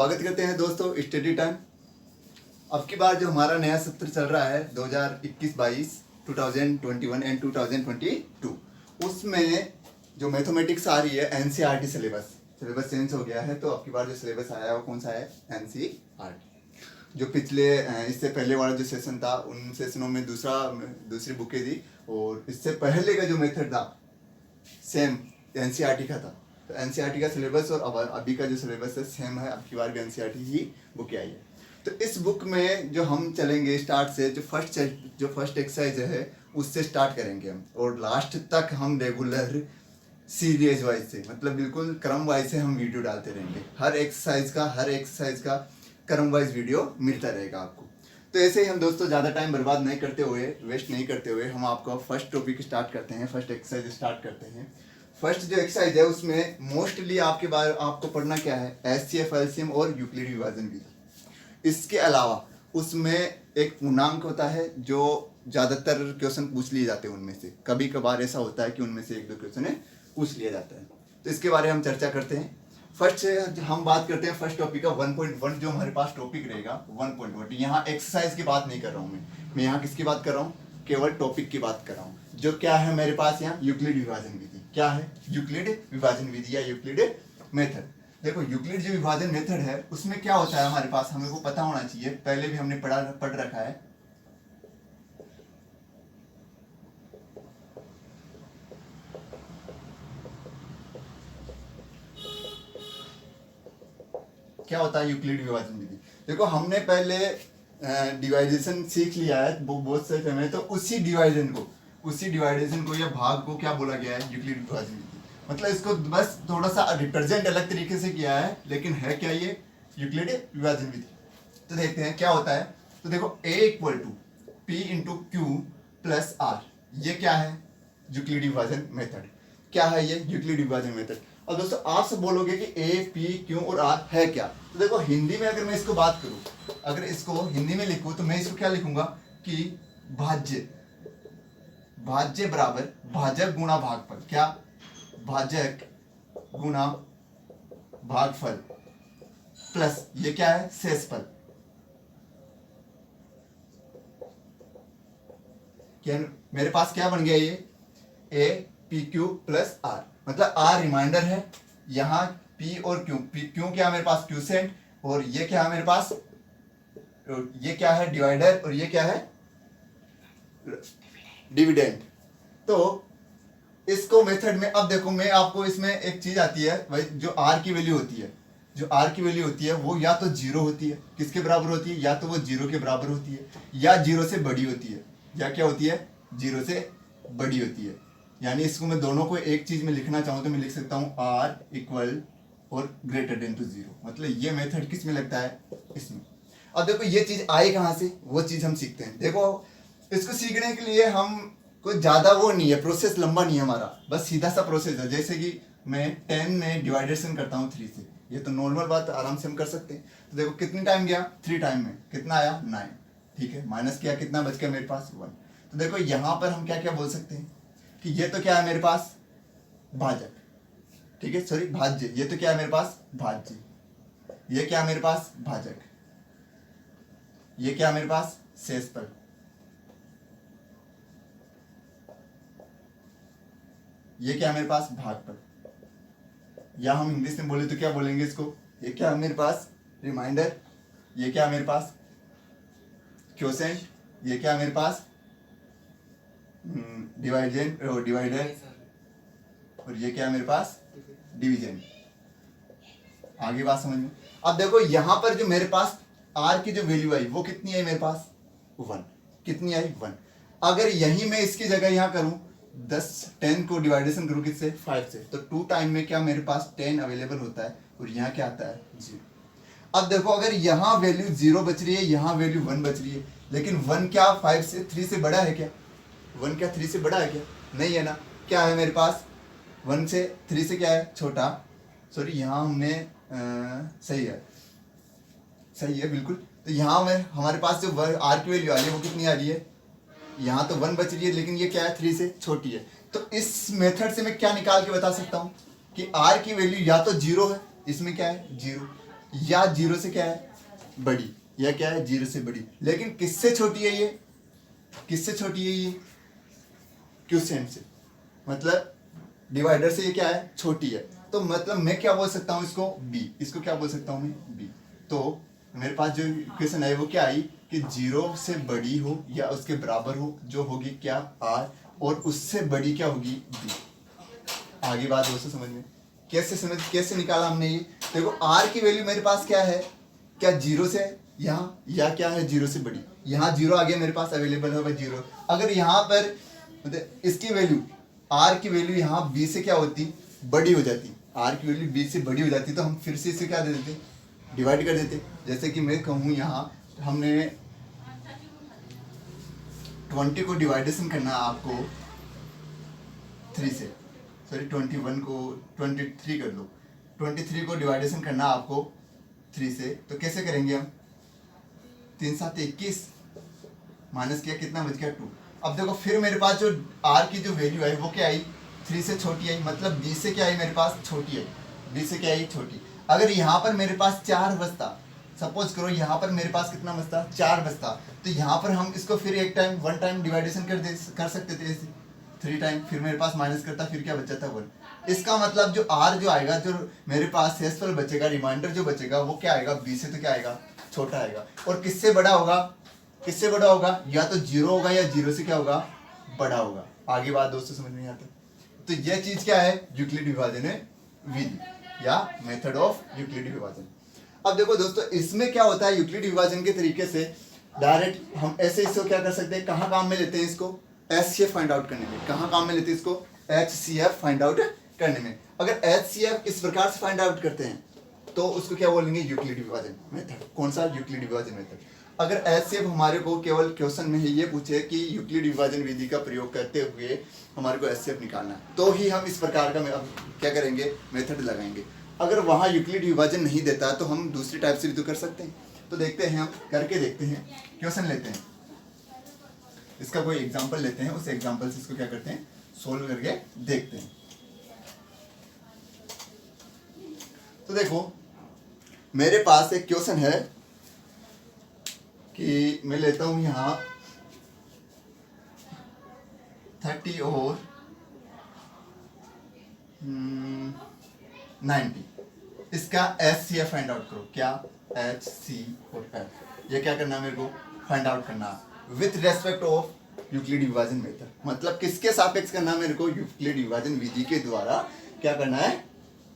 स्वागत करते हैं दोस्तों स्टडी टाइम। अब की बार जो हमारा नया सत्र चल रहा है 2021-22 2021 एंड 2022, उसमें जो मैथमेटिक्स आ रही है एनसीईआरटी सिलेबस चेंज हो गया है। तो अब की बार जो सिलेबस आया है वो कौन सा है? एनसीईआरटी। जो पिछले इससे पहले वाला जो सेशन था उन सेशनों में दूसरी बुकें थी, और इससे पहले का जो मेथड था सेम एनसीईआरटी का था। तो एनसीईआरटी का सिलेबस और अभी का जो सिलेबस है सेम है। अब की बार भी एनसीईआरटी ही बुक आई है। तो इस बुक में जो हम चलेंगे स्टार्ट से जो फर्स्ट एक्सरसाइज है उससे स्टार्ट करेंगे हम, और लास्ट तक हम रेगुलर सीरीज वाइज से, मतलब बिल्कुल क्रम वाइज से हम वीडियो डालते रहेंगे। हर एक्सरसाइज का क्रम वाइज वीडियो मिलता रहेगा आपको। तो ऐसे ही हम दोस्तों ज़्यादा टाइम बर्बाद नहीं करते हुए, वेस्ट नहीं करते हुए, हम आपको फर्स्ट टॉपिक स्टार्ट करते हैं, फर्स्ट एक्सरसाइज स्टार्ट करते हैं। फर्स्ट जो एक्सरसाइज है उसमें मोस्टली आपको पढ़ना क्या है? एचसीएफ, एलसीएम और यूक्लिड विभाजन विधि। इसके अलावा उसमें एक पूर्णांक होता है जो ज़्यादातर क्वेश्चन पूछ लिए जाते हैं। उनमें से कभी कभार ऐसा होता है कि उनमें से एक दो क्वेश्चन पूछ लिया जाता है। तो इसके बारे में हम चर्चा करते हैं। फर्स्ट हम बात करते हैं फर्स्ट टॉपिक का 1.1। जो हमारे पास टॉपिक रहेगा 1.1। यहाँ एक्सरसाइज की बात नहीं कर रहा हूँ मैं यहाँ किसकी बात कर रहा हूँ? केवल टॉपिक की बात कर रहा हूँ। जो क्या है मेरे पास यहाँ? यूक्लिड विभाजन विधि। क्या है? यूक्लिड विभाजन विधि या यूक्लिड मेथड। देखो यूक्लिड जो विभाजन मेथड है उसमें क्या होता है हमारे पास, हमें वो पता होना चाहिए। पहले भी हमने पढ़ रखा है। क्या होता है यूक्लिड विभाजन विधि? देखो हमने पहले डिवाइडेशन सीख लिया है बहुत से समय। तो उसी डिवाइडेशन को या भाग को क्या बोला गया है? यूक्लिड विभाजन विधि। मतलब इसको बस थोड़ा सा रिप्रेजेंट अलग तरीके से किया है, लेकिन है क्या ये? यूक्लिड विभाजन विधि। तो देखते हैं क्या होता है। तो देखो A equal to P into Q plus R, ये क्या है? यूक्लिड विभाजन मेथड। क्या है ये? यूक्लिड विभाजन मेथड। और दोस्तों आप सब बोलोगे कि A, P, Q और R है क्या? तो देखो हिंदी में अगर मैं इसको बात करूं, अगर इसको हिंदी में लिखूं तो मैं इसको क्या लिखूंगा कि भाज्य बराबर भाजक गुणा भागफल। क्या? भाजक गुणा भागफल प्लस ये क्या है? शेषफल। क्या मेरे पास क्या बन गया ये? A, P, Q plus R। मतलब R रिमाइंडर है, यहाँ P और Q। Q क्या है मेरे पास? क्यूसेंट। और ये क्या है मेरे पास? ये क्या है? डिवाइडर। और ये क्या है? डिविडेंड। तो इसको मेथड में अब देखो, मैं आपको इसमें एक चीज आती है भाई, जो R की वैल्यू होती है वो या तो जीरो होती है। किसके बराबर होती है? या तो वो जीरो के बराबर होती है, या जीरो से बड़ी होती है। या क्या होती है? जीरो से बड़ी होती है। यानी इसको मैं दोनों को एक चीज में लिखना चाहूँ तो मैं लिख सकता हूँ R इक्वल और ग्रेटर देन टू जीरो। मतलब ये मेथड किस में लगता है? इसमें। अब देखो ये चीज आई कहाँ से? वो चीज हम सीखते हैं। देखो इसको सीखने के लिए हम कोई ज्यादा वो नहीं है, प्रोसेस लंबा नहीं है हमारा, बस सीधा सा प्रोसेस है। जैसे कि मैं 10 में डिवाइडेशन करता हूँ 3 से, ये तो नॉर्मल बात आराम से हम कर सकते हैं। तो देखो कितने टाइम गया? 3 टाइम में कितना आया? 9। ठीक है, माइनस किया, कितना बच गया मेरे पास? 1। तो देखो यहाँ पर हम क्या क्या बोल सकते हैं कि ये तो क्या है मेरे पास? भाजक। ठीक है, सॉरी भाज्य। ये तो क्या है मेरे पास? भाज्य। ये क्या है मेरे पास? भाजक। ये क्या है मेरे पास? शेषफल। ये क्या है मेरे पास? भागफल। या हम इंग्लिश में बोले तो क्या बोलेंगे इसको? ये क्या है मेरे पास? रिमाइंडर। ये क्या है मेरे पास? क्वोशेंट। ये क्या है मेरे पास? डिवाइडर। और ये क्या है मेरे पास? डिवीजन। आगे बात समझ में? अब देखो यहां पर जो मेरे पास R की जो वैल्यू आई वो कितनी आई मेरे पास? 1। कितनी आई? 1। अगर यही मैं इसकी जगह यहां करूं 10 को डिवाइडेशन करूं किससे? 5 से, तो 2 टाइम में क्या मेरे पास 10 अवेलेबल होता है, और यहाँ क्या आता है? 0। अब देखो अगर यहाँ वैल्यू 0 बच रही है, यहाँ वैल्यू 1 बच रही है, लेकिन 1 क्या 3 से बड़ा है क्या? 1 क्या 3 से बड़ा है क्या? नहीं है ना। क्या है मेरे पास? 1 से 3 से क्या है? छोटा। सॉरी यहाँ हमने सही है बिल्कुल। तो यहाँ में हमारे पास जो R की वैल्यू आ रही है वो कितनी आ रही है? यहाँ तो 1 बच रही है, लेकिन ये क्या है? 3 से छोटी है। तो इस मेथड से मैं क्या निकाल के बता सकता हूँ कि R की वैल्यू या तो 0 है, इसमें क्या है? 0। या जीरो से क्या है बड़ी, या क्या है जीरो से बड़ी। लेकिन किससे छोटी है ये, किससे छोटी है ये, क्वोशिएंट से, मतलब डिवाइडर से ये क्या है छोटी है। तो मतलब मैं क्या बोल सकता हूँ इसको b, इसको क्या बोल सकता हूँ मैं b। तो मेरे पास जो इक्वेशन है वो क्या आई कि जीरो से बड़ी हो या उसके बराबर हो, जो होगी क्या r, और उससे बड़ी क्या होगी b। आगे बात दोस्तों समझ में, कैसे निकाला हमने ये। देखो r की वैल्यू मेरे पास क्या है, क्या जीरो से है यहाँ, या क्या है जीरो से बड़ी। यहाँ जीरो आ गया मेरे पास, अवेलेबल होगा जीरो। अगर यहाँ पर मतलब इसकी वैल्यू r की वैल्यू यहाँ b से क्या होती बड़ी हो जाती, r की वैल्यू b से बड़ी हो जाती, तो हम फिर से इसे क्या दे देते डिवाइड कर देते। जैसे कि मैं कहूँ यहाँ हमने 20 को डिवाइडेशन करना है आपको 3 से, सॉरी 21 को 23 कर दो, 23 को डिवाइडेशन करना आपको 3 से, तो कैसे करेंगे हम, 3 7 21 माइनस किया कितना बच गया 2। अब देखो फिर मेरे पास जो r की जो वैल्यू आई वो क्या आई 3 से छोटी आई, मतलब b से क्या आई मेरे पास छोटी आई, b से क्या आई छोटी। अगर यहाँ पर मेरे पास 4 बचता, सपोज करो यहाँ पर मेरे पास कितना बचता 4 बचता, तो यहाँ पर हम इसको फिर एक टाइम वन टाइम डिवाइडेशन कर सकते थे ऐसे 3 टाइम, फिर मेरे पास माइनस करता, फिर क्या बचा था 1। इसका मतलब जो r जो आएगा, जो मेरे पास शेषफल बचेगा, रिमाइंडर जो बचेगा वो क्या आएगा b से तो क्या आएगा छोटा आएगा। और किससे बड़ा होगा, किससे बड़ा होगा, या तो जीरो होगा या जीरो से क्या होगा बड़ा होगा। आगे बात दोस्तों समझ में आता है। तो यह चीज क्या है यूक्लिड विभाजन विधि या मेथड ऑफ यूक्लिड विभाजन। अब देखो दोस्तों इसमें क्या होता है, यूक्लिड विभाजन के तरीके से डायरेक्ट हम ऐसे इसको क्या कर सकते हैं, कहाँ काम में लेते हैं इसको, एचसीएफ फाइंड आउट करने में। कहाँ काम में लेते हैं इसको, एचसीएफ फाइंड आउट करने में। अगर एचसीएफ इस प्रकार से फाइंड आउट करते हैं तो उसको क्या बोलेंगे यूक्लिड विभाजन मेथड। कौन सा यूक्लिड विभाजन मेथड। अगर एचसीएफ हमारे को केवल क्वेश्चन में ही ये पूछे कि यूक्लिड विभाजन विधि का प्रयोग करते हुए हमारे को एचसीएफ निकालना है, तो ही हम इस प्रकार का अब क्या करेंगे मेथड लगाएंगे। अगर वहाँ यूक्लिड विभाजन नहीं देता तो हम दूसरी टाइप से भी तो कर सकते हैं। तो देखते हैं, हम करके देखते हैं, क्वेश्चन लेते हैं, इसका कोई एग्जाम्पल लेते हैं, उस एग्जाम्पल से इसको क्या करते हैं सोल्व करके देखते हैं। तो देखो मेरे पास एक क्वेश्चन है कि मैं लेता हूं यहां 30 और 90, इसका HCF फाइंड आउट करो। क्या HCF, ये क्या करना है मेरे को फाइंड आउट करना विथ रेस्पेक्ट ऑफ यूक्लिड विभाजन मेथड। मतलब किसके सापेक्ष करना मेरे को, यूक्लिड विभाजन विधि के द्वारा क्या करना है,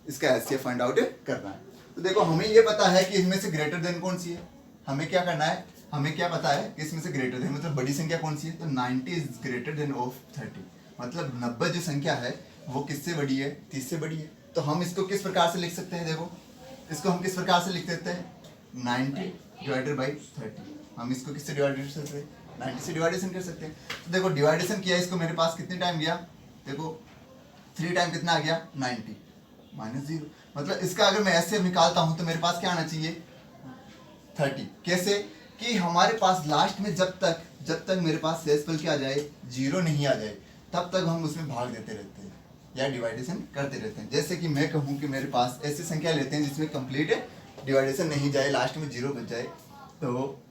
इसका HCF फाइंड आउट करना है। तो देखो हमें ये पता है कि इनमें से ग्रेटर देन कौन सी है, हमें क्या करना है, हमें क्या पता है कि इसमें से ग्रेटर देन मतलब बड़ी संख्या कौन सी है, तो 90 इज ग्रेटर देन ऑफ 30, मतलब 90 जो संख्या है वो किससे बड़ी है, 30 से बड़ी है। तो हम इसको किस प्रकार से लिख सकते हैं, देखो इसको हम किस प्रकार से लिख सकते हैं 90 डिवाइडेड बाई 30। हम इसको किससे डिवाइड कर सकते हैं, 90 से डिवाइडेशन कर सकते हैं। तो देखो डिवाइडेशन किया इसको, मेरे पास कितने टाइम गया, देखो 3 टाइम कितना आ गया 90 माइनस 0, मतलब इसका अगर मैं ऐसे निकालता हूं तो मेरे पास क्या आना चाहिए 30। कैसे कि हमारे पास लास्ट में जब तक मेरे पास शेषफल क्या आ जाए 0 नहीं आ जाए तब तक हम उसमें भाग देते रहते हैं या डिवाइडेशन करते रहते हैं। जैसे कि मैं कहूँ कि मेरे पास ऐसी संख्या लेते हैं जिसमें कंप्लीट डिवाइडेशन नहीं जाए, लास्ट में 0 बच जाए, तो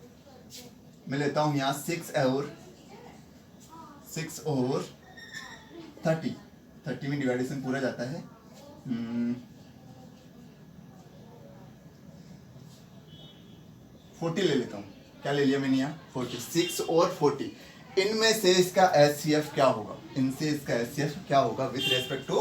मैं लेता हूँ यहाँ 6 और 30 में डिवाइडेशन पूरा जाता है 40 ले लेता हूँ। क्या ले लिया मैंने यहाँ 46 और 40, इनमें से इसका HCF क्या होगा, इनसे इसका HCF क्या होगा विथ रेस्पेक्ट टू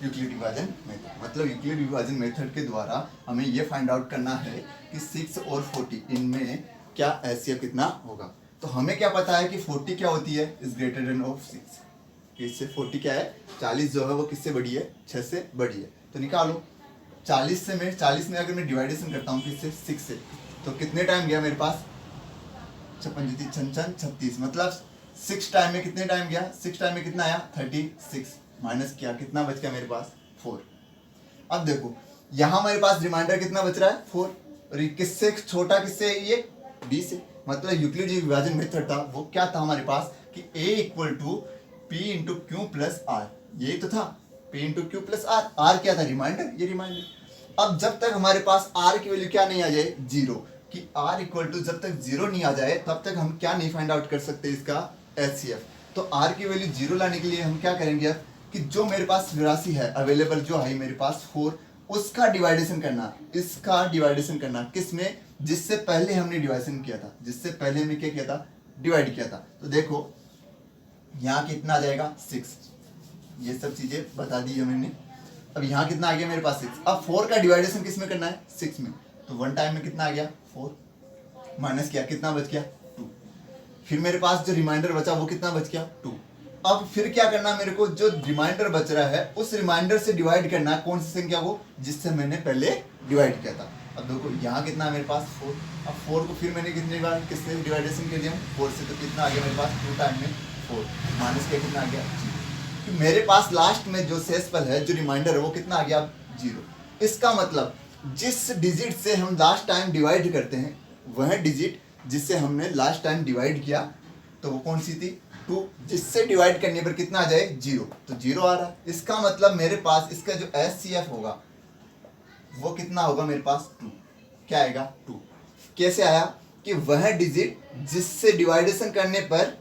यूक्लिड विभाजन मेथड। मतलब यूक्लिड विभाजन मेथड के द्वारा हमें ये फाइंड आउट करना है कि 6 और 40 इनमें क्या HCF कितना होगा। तो हमें क्या पता है कि 40 क्या होती है, इज ग्रेटर देन ऑफ 6, इससे 40 क्या है 40 जो है वो किससे बड़ी है 6 से बड़ी है। तो निकालो 40 में अगर मैं डिवाइडेशन करता हूँ किससे 6 से, तो कितने टाइम गया मेरे पास 56, मतलब 6 टाइम में कितने टाइम गया, 6 टाइम में कितना आया 36, माइनस किया कितना बच गया मेरे पास 4। अब देखो यहाँ मेरे पास रिमाइंडर कितना बच रहा है 4, और ये किससे छोटा, किससे ये b से। मतलब यूक्लिड जो विभाजन मेथड था वो क्या था हमारे पास कि a equal to p into Q plus R, यही तो था p into Q plus R. R क्या था रिमाइंडर, ये रिमाइंडर। अब जब तक हमारे पास r की वैल्यू क्या नहीं आ जाए, जीरो, कि r इक्वल टू जब तक जीरो नहीं आ जाए तब तक हम क्या नहीं फाइंड आउट कर सकते इसका HCF। तो r की वैल्यू जीरो लाने के लिए हम क्या करेंगे अब, कि जो मेरे पास राशि है अवेलेबल जो है मेरे पास 4, उसका डिवाइडेशन करना, इसका डिवाइडेशन करना किस में, जिससे पहले हमने डिवाइडेशन किया था, जिससे पहले हमने क्या किया था, डिवाइड किया था। तो देखो यहाँ कितना आ जाएगा 6, ये सब चीजें बता दी है मैंने। अब यहाँ कितना आ गया मेरे पास 6। अब 4 का डिवाइडेशन किस में करना है, 6 में। तो 1 टाइम में कितना आ गया 4, माइनस किया कितना बच गया 2। फिर मेरे पास जो रिमाइंडर बचा वो कितना बच गया 2। अब फिर क्या करना है मेरे को, जो रिमाइंडर बच रहा है उस रिमाइंडर से डिवाइड करना है कौन सी संख्या को, जिससे मैंने पहले डिवाइड किया था। अब देखो यहाँ कितना है मेरे पास 4। अब 4 को फिर मैंने कितने बार किससे डिवाइडेशन कर दिया 4 से, तो कितना आ गया मेरे पास 2 टाइम में 4, माइनस किया कितना आ गया 0। मेरे पास लास्ट में जो शेषफल है जो रिमाइंडर है वो कितना आ गया 0। इसका मतलब जिस डिजिट से हम लास्ट टाइम डिवाइड करते हैं वह डिजिट जिससे हमने लास्ट टाइम डिवाइड किया तो वो कौन सी थी 2, जिससे डिवाइड करने पर कितना आ जाए 0, तो 0 आ रहा है। इसका मतलब मेरे पास इसका जो HCF होगा वो कितना होगा मेरे पास 2, क्या आएगा 2। कैसे आया, कि वह डिजिट जिससे डिवाइडेशन करने पर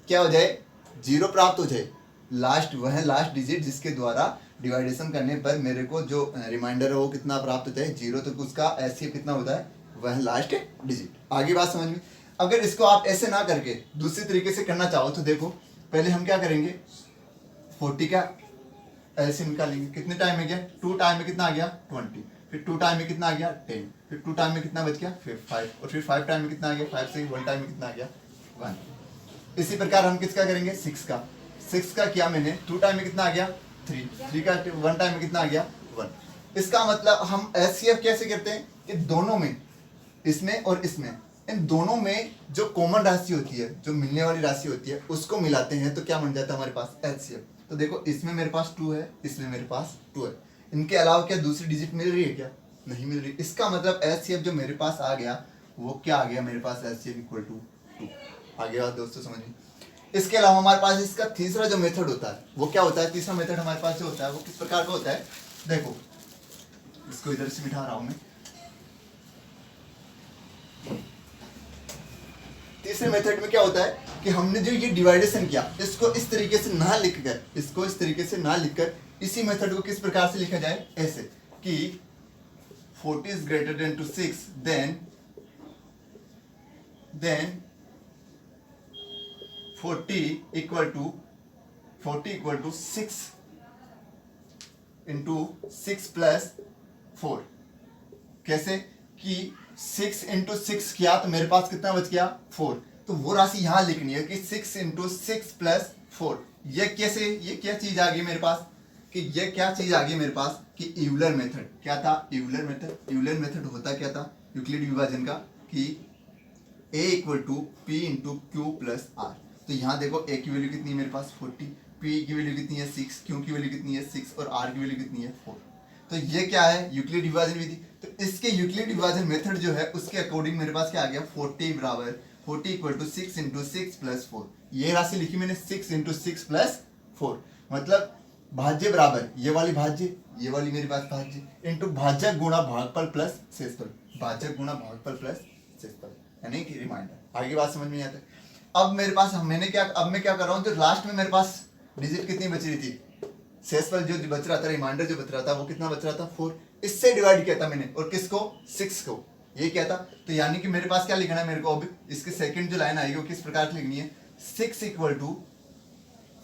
क्या हो जाए 0 प्राप्त हो जाए, लास्ट डिजिट जिसके द्वारा डिवाइडेशन करने पर मेरे को जो रिमाइंडर है वो कितना प्राप्त होता है 0, तो उसका HCF कितना होता है वह लास्ट डिजिट। आगे बात समझ में। अगर इसको आप ऐसे ना करके दूसरी तरीके से करना चाहो तो देखो पहले हम क्या करेंगे 40 का LCM निकालेंगे, कितने टाइम में गया 2 टाइम में कितना आ गया 20, फिर 2 टाइम में कितना आ गया 10, फिर 2 टाइम में कितना बच गया फिर 5, और फिर 5 टाइम में कितना आ गया 5 से 1 टाइम में कितना आ गया 1। इसी प्रकार हम किसका करेंगे 6 का किया मैंने 2 टाइम में कितना आ गया 3 का 1 टाइम में कितना आ गया 1। इसका मतलब हम HCF कैसे करते हैं कि दोनों में, इसमें और इसमें, इन दोनों में जो कॉमन राशि होती है, जो मिलने वाली राशि होती है उसको मिलाते हैं तो क्या बन जाता है हमारे पास HCF। तो देखो इसमें मेरे पास 2 है, इसमें मेरे पास 2 है, इनके अलावा क्या दूसरी डिजिट मिल रही है क्या, नहीं मिल रही। इसका मतलब HCF जो मेरे पास आ गया वो क्या आ गया मेरे पास HCF इक्वल टू 2। आगे बात दोस्तों समझिए। इसके अलावा हमारे पास इसका तीसरा जो मेथड होता है वो क्या होता है, तीसरा मेथड हमारे पास जो होता है वो किस प्रकार का होता है, देखो इसको इधर से बिठा रहा हूं मैं। तीसरे मेथड में क्या होता है कि हमने जो ये डिवाइडेशन किया इसको इस तरीके से ना लिखकर, इसको इस तरीके से ना लिखकर इसी मेथड को किस प्रकार से लिखा जाए, ऐसे कि 40 is greater than to 6 then 40 equal to 6 into 6 plus 4। कैसे कि 6 into 6 किया तो मेरे पास कितना बच गया 4, तो वो राशि यहाँ लिखनी है कि 6 into 6 plus 4। ये कैसे, ये क्या चीज आ गई मेरे पास, कि ये क्या चीज आ गई मेरे पास कि यूलर मेथड। क्या था यूलर मेथड, यूलर मेथड होता क्या था यूक्लिड विभाजन का, कि A equal to P into Q plus R. तो यहाँ देखो A की वैल्यू कितनी है मेरे पास 40, P की वैल्यू कितनी है 6, Q की वैल्यू कितनी है 6 और R की वैल्यू कितनी है 4। तो ये क्या है यूक्लिड विभाजन विधि। तो इसके यूक्लिड विभाजन मेथड जो है उसके अकॉर्डिंग मेरे पास क्या आ गया 40 बराबर 40 इक्वल टू 6 इंटू 6 प्लस 4। ये राशि लिखी मैंने 6 इंटू 6 प्लस 4, मतलब भाज्य बराबर ये वाली भाज्य, ये वाली मेरे पास भाज्य इंटू भाजक गुणा भागफल प्लस शेषफल, भाजक गुणा भागफल प्लस शेषफल, यानी कि रिमाइंडर। आगे बात समझ में आता है। अब मेरे पास अब मैं क्या कर रहा हूँ, जो लास्ट में मेरे पास डिजिट कितनी बच रही थी, शेषफल जो बच रहा था, रिमाइंडर जो बच रहा था वो कितना बच रहा था 4, इससे डिवाइड किया था मैंने, और किसको 6 को, ये क्या था। तो यानी कि मेरे पास क्या लिखना है मेरे को, अब इसकी सेकंड जो लाइन आएगी वो किस प्रकार लिखनी है 6 इक्वल टू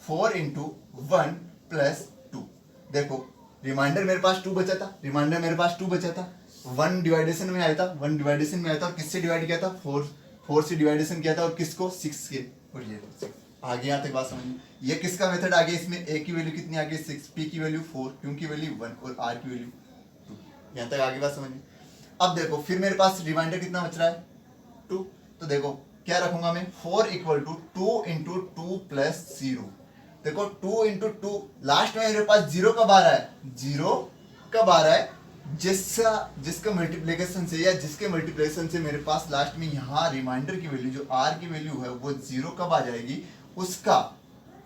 4 इंटू 1 प्लस 2। देखो रिमाइंडर मेरे पास 2 बचा था, रिमाइंडर मेरे पास 2 बचा था, 1 डिवाइडेशन में आया था, 1 डिवाइडेशन में आया था और किससे डिवाइड किया था 4 से डिवाइडेशन किया था और किसको 6 के, और ये आगे यहाँ तक बात समझ में। ये किसका मेथड आ गया, इसमें A की वैल्यू कितनी आ गई 6, P की वैल्यू 4, Q की वैल्यू 1 और R की वैल्यू 2। यहाँ तक आगे बात समझ में। अब देखो फिर मेरे पास रिमाइंडर कितना बच रहा है 2, तो देखो क्या रखूंगा मैं 4 इक्वल टू 2 इंटू 2 प्लस 0। देखो 2 इंटू 2, लास्ट में मेरे पास 0 कब आ रहा है, 0 कब आ रहा है जिसका मल्टीप्लिकेशन से या जिसके मल्टीप्लिकेशन से मेरे पास लास्ट में यहाँ रिमाइंडर की वैल्यू जो R की वैल्यू है वो 0 कब आ जाएगी, उसका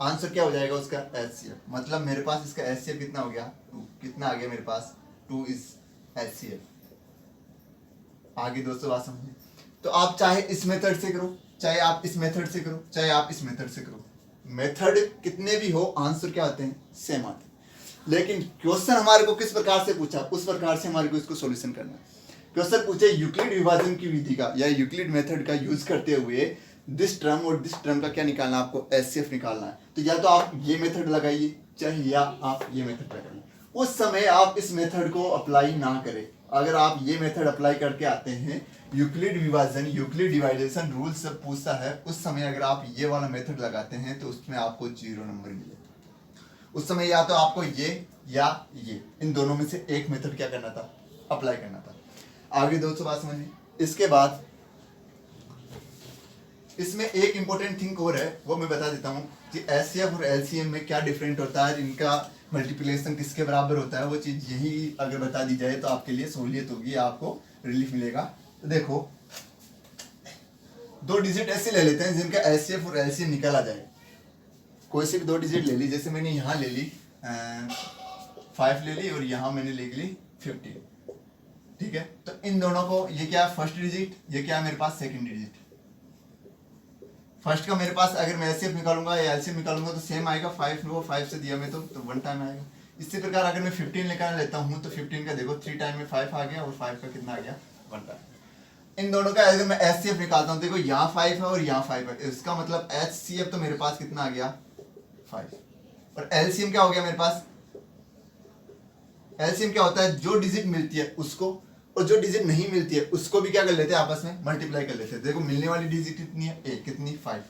आंसर क्या हो जाएगा उसका HCF। मतलब मेरे पास इसका HCF कितना हो गया 2, कितना आ गया मेरे पास 2 इज HCF। आगे दोस्तों बात समझिए। तो आप चाहे इस मेथड से करो, चाहे आप इस मेथड से करो, चाहे आप इस मेथड से करो, मेथड कितने भी हो आंसर क्या आते हैं, सेम आते हैं। लेकिन क्वेश्चन हमारे को किस प्रकार से पूछा, उस प्रकार से हमारे को इसको सॉल्यूशन करना है। क्वेश्चन पूछे यूक्लिड विभाजन की विधि का या यूक्लिड मेथड का यूज करते हुए दिस टर्म और दिस टर्म का क्या निकालना है, आपको HCF निकालना है। तो या तो आप ये मेथड लगाइए, चाहे या आप ये मेथड लगाइए। उस समय आप इस मेथड को अप्लाई ना करें। अगर आप ये मेथड अप्लाई करके आते हैं, यूक्लिड विभाजन, यूक्लिड डिवाइडेशन रूल सब पूछता है, उस समय अगर आप ये वाला मेथड लगाते हैं तो उसमें आपको 0 नंबर मिलेगा। उस समय या तो आपको ये या ये, इन दोनों में से एक मेथड क्या करना था, अप्लाई करना था। आगे दोस्तों बात समझिए। इसके बाद इसमें एक इंपॉर्टेंट थिंग और है, वो मैं बता देता हूँ कि HCF और LCM में क्या डिफरेंट होता है, इनका मल्टीप्लिकेशन किसके बराबर होता है, वो चीज़ यही अगर बता दी जाए तो आपके लिए सहूलियत होगी, आपको रिलीफ मिलेगा। तो देखो 2 डिजिट ऐसे ले लेते हैं जिनका HCF और LCM निकल आ जाए। कोई से भी 2 डिजिट ले ली, जैसे मैंने यहाँ ले ली 5 ले ली और यहाँ मैंने ले ली 15, ठीक है। तो इन दोनों को, ये क्या है फर्स्ट डिजिट, ये क्या है मेरे पास सेकंड डिजिट। फर्स्ट का मेरे पास अगर मैं HCF निकालूंगा या LCM निकालूंगा तो सेम आएगा, 5 लो 5 से दिया मैं तो 1 टाइम आएगा। इसी प्रकार अगर मैं 15 निकाल लेता हूँ तो 15 का देखो 3 टाइम में 5 आ गया और 5 का कितना आ गया, 1 टाइम। इन दोनों का अगर मैं HCF निकालता हूँ, देखो यहाँ 5 है और यहाँ 5 है, इसका मतलब HCF तो मेरे पास कितना आ गया 5, और LCM क्या हो गया मेरे पास। LCM क्या होता है, जो डिजिट मिलती है उसको और जो डिजिट नहीं मिलती है उसको भी क्या कर लेते हैं, आपस में मल्टीप्लाई कर लेते हैं। देखो मिलने वाली डिजिट कितनी है, एक, कितनी 5,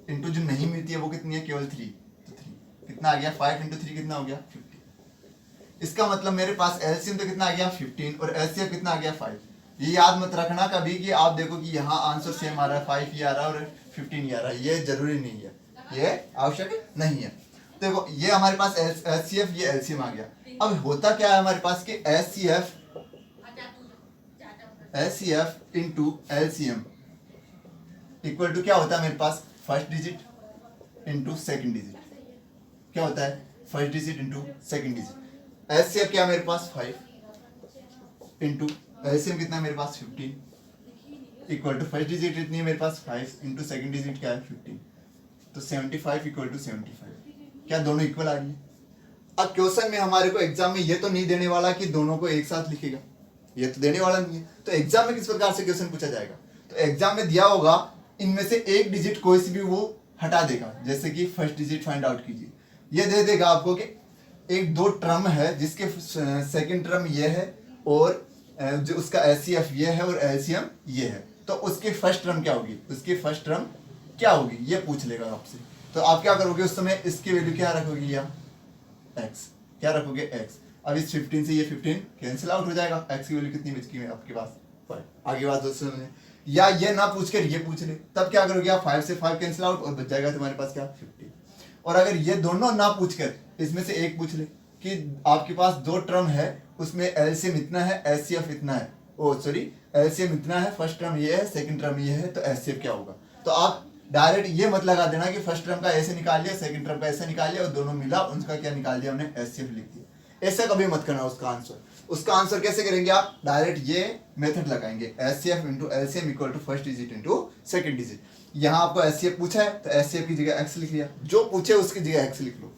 इंटू जो नहीं मिलती है वो कितनी है, केवल 3, तो 3 कितना आ गया, 5 इंटू 3 कितना हो गया 50। इसका मतलब मेरे पास LCM तो कितना आ गया 15 और HCF कितना आ गया 5। ये याद मत रखना कभी कि आप देखो कि यहाँ आंसर सेम आ रहा है, 5 ये आ रहा है और 15 ये आ रहा है, ये जरूरी नहीं है, ये आवश्यक नहीं है। देखो ये हमारे पास HCF, ये LCM आ गया। अब होता क्या है हमारे पास कि HCF into LCM equal to क्या होता है मेरे पास, first digit into second digit. क्या होता है, first digit into second digit. HCF क्या है मेरे पास 5 इंटू LCM कितना है मेरे पास 15 इक्वल टू फर्स्ट डिजिट इतनी है मेरे पास 5 इंटू सेकंड डिजिट क्या है 15, तो 75 इक्वल टू 75। क्या दोनों इक्वल आ रही है। अब क्वेश्चन में हमारे को एग्जाम में ये तो नहीं देने वाला कि दोनों को एक साथ लिखेगा, ये तो देने वाला नहीं है। तो एग्जाम में किस प्रकार से क्वेश्चन पूछा जाएगा, तो एग्जाम में दिया होगा इनमें से एक डिजिट कोई सी भी वो हटा देगा, जैसे कि फर्स्ट डिजिट फाइंड आउट कीजिए। ये दे देगा आपको कि एक 2 टर्म है जिसके सेकंड टर्म ये है और जो उसका HCF ये है और LCM ये है, तो उसकी फर्स्ट टर्म क्या होगी, उसकी फर्स्ट टर्म क्या होगी, ये पूछ लेगा आपसे। तो आप क्या करोगे उस समय, इसकी वैल्यू क्या रखोगे, या x, क्या रखोगे x। अब इस 15 से ये 15 कैंसिल आउट हो जाएगा, x की वैल्यू कितनी बच गई आपके पास 5। आगे बात दोस्तों समझे, या ये ना पूछ कर ये पूछ ले, तब क्या करोगे आप, 5 से 5 कैंसिल आउट और बच जाएगा तुम्हारे पास क्या 50। और अगर ये दोनों ना पूछ कर इसमें से एक पूछ ले कि आपके पास 2 टर्म है, उसमें LCM इतना है, HCF इतना है, ओ सॉरी LCM इतना है, फर्स्ट टर्म ये है, सेकंड टर्म ये है, तो HCF क्या होगा। तो आप डायरेक्ट ये मत लगा देना कि फर्स्ट टर्म का ऐसे निकाल लिया, सेकंड टर्म का ऐसे निकाल लिया और दोनों मिला उनका क्या निकाल दिया हमने, HCF लिख दिया। ऐसा कभी मत करना। उसका आंसर कैसे करेंगे आप, डायरेक्ट ये मेथड लगाएंगे, HCF into LCM equal to first digit into second digit. यहाँ आपको HCF पूछा है तो HCF की जगह x लिख लिया, जो पूछे उसकी जगह x लिख लो,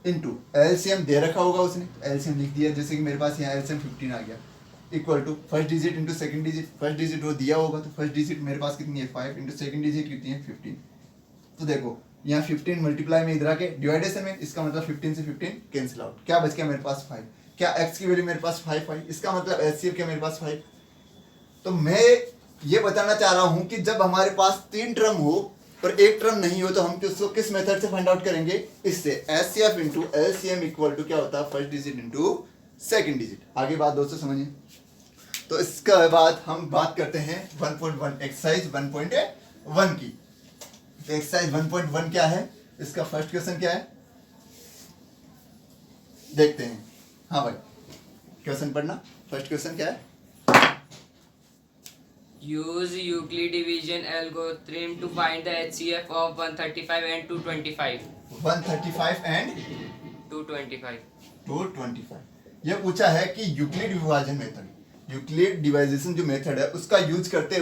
इंटू LCM दे रखा होगा उसने तो LCM लिख दिया, जैसे कि मेरे पास यहाँ LCM 15 आ गया, equal to first digit into second digit. First digit वो दिया होगा तो फर्स्ट डिजिट मेरे पास कितनी है 5 इंटू सेकंड डिजिट कितनी है 15। तो देखो यहाँ 15 मल्टीप्लाई में इधर आके डिवाइडेशन में, इसका मतलब 15 से 15 कैंसिल आउट, क्या बच गया मेरे पास 5। क्या x की वैल्यू मेरे पास 5 आई, इसका मतलब HCF क्या मेरे पास 5। तो मैं ये बताना चाह रहा हूँ कि जब हमारे पास 3 टर्म हो और एक टर्म नहीं हो तो हम उसको किस मेथड से फाइंड आउट करेंगे, इससे HCF into LCM equal to क्या होता है first digit into second digit. आगे बात दोस्तों समझिए। तो इसके बाद हम बात करते हैं 1.1 एक्सरसाइज 1.1 की। तो एक्सरसाइज 1.1 क्या है, इसका फर्स्ट क्वेश्चन क्या है देखते हैं। हाँ भाई क्वेश्चन पढ़ना, फर्स्ट क्वेश्चन क्या है। Use Euclid division algorithm to find the HCF of 135 and 225. 135 and 225. 225 ये पूछा है कि यूक्लिड विभाजन मेथड, यूक्लिड डिवाइजेशन जो मेथड है उसका यूज करते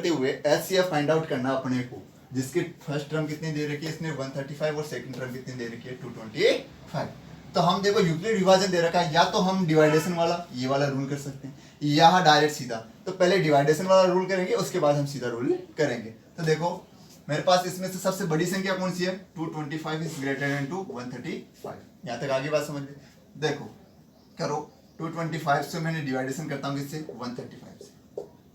हुए एचसीएफ फाइंड आउट करना अपने को, जिसकी फर्स्ट टर्म कितनी दे रखी है इसने 135 और सेकंड टर्म कितनी दे रखी है 225। तो हम देखो यूक्लिड विभाजन दे रखा है, या तो हम डिवाइडेशन वाला ये वाला रूल कर सकते हैं या डायरेक्ट सीधा। तो पहले डिवाइडेशन वाला रूल करेंगे, उसके बाद हम सीधा रूल करेंगे। तो देखो मेरे पास इसमें से सबसे बड़ी संख्या कौन सी है 225 इज ग्रेटर देन टू 135। यहाँ तक आगे बात समझ ली। देखो करो 225 से मैंने डिवाइडेशन करता हूँ किससे 135 से।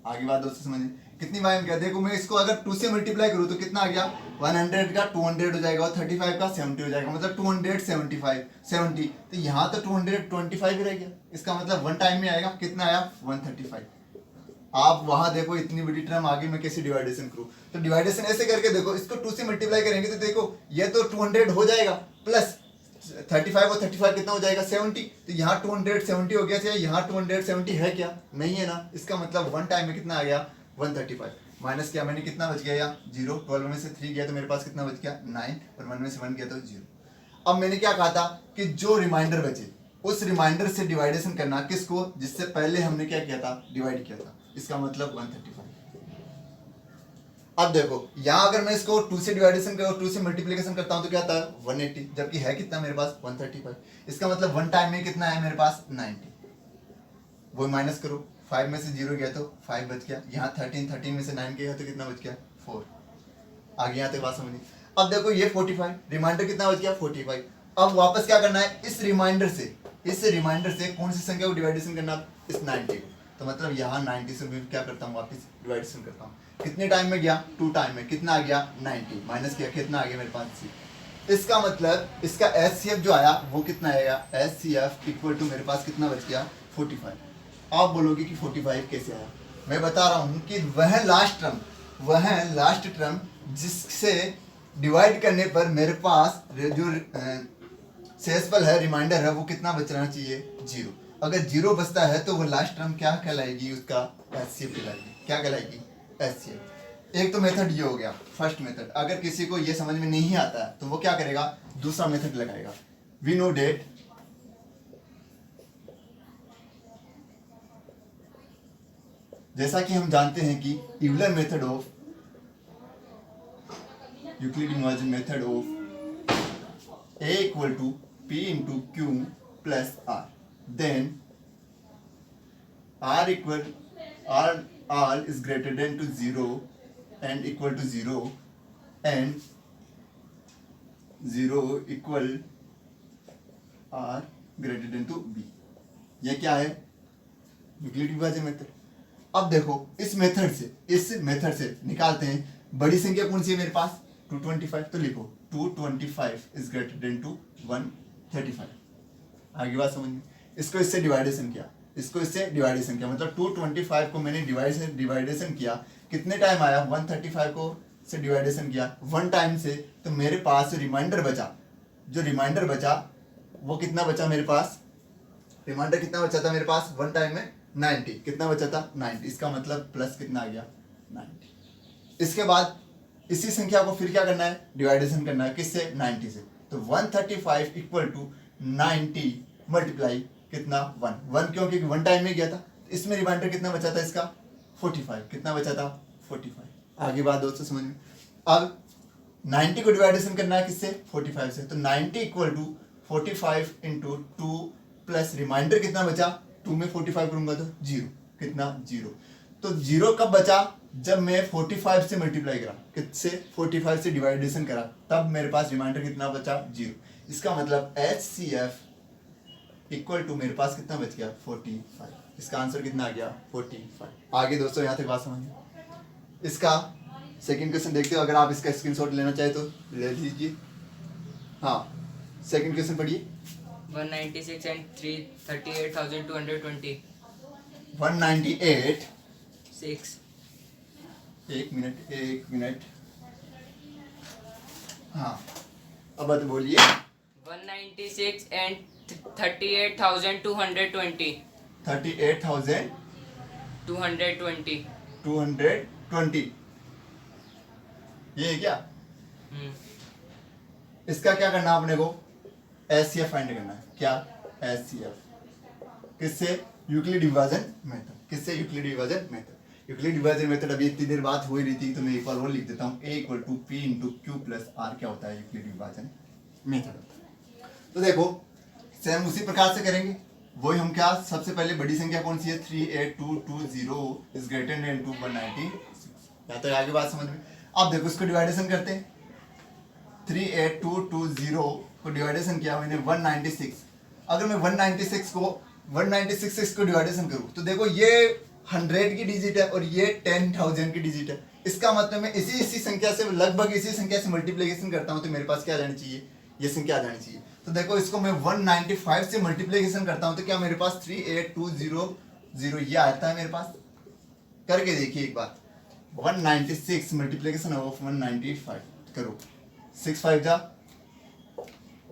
आगे बात दोस्तों समझिए कितनी बार क्या, देखो मैं इसको अगर 2 से मल्टीप्लाई करूँ तो कितना आ गया 100 का 200 हो जाएगा और 35 का 70 हो जाएगा, मतलब 270। तो यहाँ तो 225 ही रह गया, इसका मतलब वन टाइम में आएगा, कितना आया 135। आप वहां देखो इतनी बड़ी टर्म आगे मैं कैसे डिवाइडेशन करूँ, तो डिवाइडेशन ऐसे करके देखो, इसको 2 से मल्टीप्लाई करेंगे तो देखो ये तो 200 हो जाएगा प्लस 35 और 35 कितना हो जाएगा 70। तो यहाँ 270 हो गया, चाहे यहाँ 270 है क्या, नहीं है ना, इसका मतलब वन टाइम में कितना आ गया 135। माइनस किया मैंने, कितना बच गया यहाँ 0, 12 में से 3 गया तो मेरे पास कितना बच गया 9 और 1 में से 1 गया तो 0। अब मैंने क्या कहा था कि जो रिमाइंडर बचे उस रिमाइंडर से डिवाइडेशन करना, किसको, जिससे पहले हमने क्या किया था डिवाइड किया था, इसका मतलब 135। अब देखो यहाँ अगर मैं इसको 2 से डिवाइडेशन कर 2 से मल्टीप्लिकेशन करता हूँ तो क्या आता है 180, जबकि है कितना मेरे पास 135। इसका मतलब वन टाइम में कितना है मेरे पास 90। वो माइनस करो, 5 में से 0 गया तो 5 बच गया, यहाँ 13 में से 9 गया तो कितना बच गया 4। आगे यहाँ तक बात समझिए। अब देखो ये 45, रिमाइंडर कितना बच गया 45। अब वापस क्या करना है, इस रिमाइंडर से कौन सी संख्या को डिवाइडेशन करना, इस 90 को। तो मतलब यहाँ 90 से मैं क्या करता हूँ वापस डिवाइडेशन करता हूँ, कितने टाइम में गया 2 टाइम में, कितना आ गया 90, माइनस किया कितना आ गया मेरे पास 6। इसका मतलब इसका एचसीएफ जो आया वो कितना आएगा, एचसीएफ इक्वल टू मेरे पास कितना बच गया 45। आप बोलोगे कि 45 कैसे आया, मैं बता रहा हूँ कि वह लास्ट टर्म जिससे डिवाइड करने पर मेरे पास जो शेषफल है रिमाइंडर है वो कितना बचना चाहिए 0। अगर 0 बचता है तो वो लास्ट टर्म क्या कहलाएगी, उसका एचसीएफ कहलाएगी। क्या कहलाएगी एचसीएफ। एक तो मेथड ये हो गया फर्स्ट मेथड। अगर किसी को ये समझ में नहीं आता है तो वो क्या करेगा, दूसरा मेथड लगाएगा। वी नो डेट जैसा कि हम जानते हैं कि Euler method of Euclid division method of A equal to P into Q plus R, then r is greater than to 0 and equal to 0 and 0 equal r greater than to b। ये क्या है Euclid विभाजन method. अब देखो इस method से निकालते हैं बड़ी संख्या कौन सी है मेरे पास 225। तो लिखो 225 is greater than to 135। आगे बात समझिए। इसको इससे डिवाइडेशन किया, मतलब 225 को मैंने डिवाइडेशन किया, कितने टाइम आया 135 को से डिवाइडेशन किया वन टाइम से। तो मेरे पास जो रिमाइंडर बचा वो कितना बचा मेरे पास, रिमाइंडर कितना बचा था मेरे पास वन टाइम में 90। कितना बचा था 90, इसका मतलब प्लस कितना आ गया 90। इसके बाद इसी संख्या को फिर क्या करना है डिवाइडेशन करना है, किससे 90 से। तो 135 इक्वल टू 90 मल्टीप्लाई कितना 1 क्योंकि वन टाइम में गया था। इसमें रिमाइंडर कितना बचा था इसका 45, कितना बचा था 45। आगे बात दोस्तों समझ में। अब 90 को डिवाइडेशन करना है किससे 45 से। तो 90 equal to 45 into 2 plus remainder कितना बचा 2 में 45 करूंगा तो 0, कितना 0। तो 0 कब बचा जब मैं 45 से मल्टीप्लाई करा, किससे 45 से डिवाइडेशन करा, तब मेरे पास रिमाइंडर कितना बचा 0। इसका मतलब HCF इक्वल टू मेरे पास कितना बच गया 45। इसका आंसर कितना आ गया 45। आगे दोस्तों यहाँ तक बात समझिए। इसका सेकंड क्वेश्चन देखते हो, अगर आप इसका स्क्रीनशॉट लेना चाहे तो ले लीजिए। हाँ सेकंड क्वेश्चन पढ़िए। 196 and 38,220 198 6 एक मिनट हाँ अब बोलिए। 196 and 38,220 38,220 220 ये है क्या। इसका क्या करना अपने को HCF फाइंड करना है। क्या HCF किससे यूक्लिड विभाजन मेथड। किससे? यूक्लिड विभाजन मेथड। यूक्लिड विभाजन मेथड अभी इतनी देर बात हो ही रही थी, तो मैं एक बार और लिख देता हूँ। A equal to P into Q plus R क्या होता है? यूक्लिड विभाजन मेथड होता है। तो देखो सेम उसी प्रकार से करेंगे। वही हम क्या, सबसे पहले बड़ी संख्या कौन सी है? 38220 इज ग्रेटर देन 196। यहाँ तक आगे बात समझ में। अब देखो इसको डिवाइडेशन करते हैं। 38220 को डिवाइडेशन किया मैंने 196। अगर मैं 196 से इसको डिवाइडेशन करूँ तो देखो ये 100 की डिजिट है और ये 10,000 की डिजिट है। इसका मतलब मैं इसी संख्या से, लगभग इसी संख्या से मल्टीप्लिकेशन करता हूँ तो मेरे पास क्या आ जानी चाहिए? ये संख्या आ जानी चाहिए। तो देखो इसको मैं 195 से मल्टीप्लिकेशन करता हूँ तो क्या मेरे पास 38200 ये आता है मेरे पास। करके देखिए एक बार। 196 मल्टीप्लिकेशन ऑफ 195 करो। 6 5 जा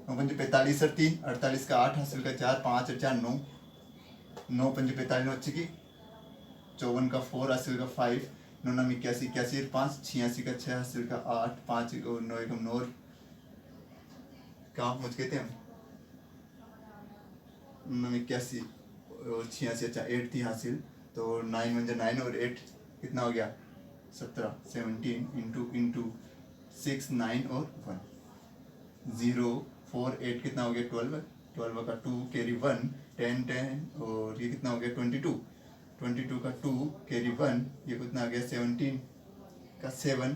9 45 और 3 48 का 8 हासिल का 4 5 और 4 9 9 5 45 9 अच्छी की 54 का 4 हासिल का 5 9 9 81 81 5 86 का 6 हासिल का 8 5 9 1 9 कहाँ पहुँच गए थे हम? 9 81 और 86 अच्छा 8 थी हासिल, तो 9 1 9 और 8 कितना हो गया? 17 17 इंटू 6 9 और 1 0 4 8 कितना हो गया? 12 12 का 2 कैरी 1 10 10 और ये कितना हो गया? 22 का 2 कैरी 1 ये कितना आ गया? 17 का 7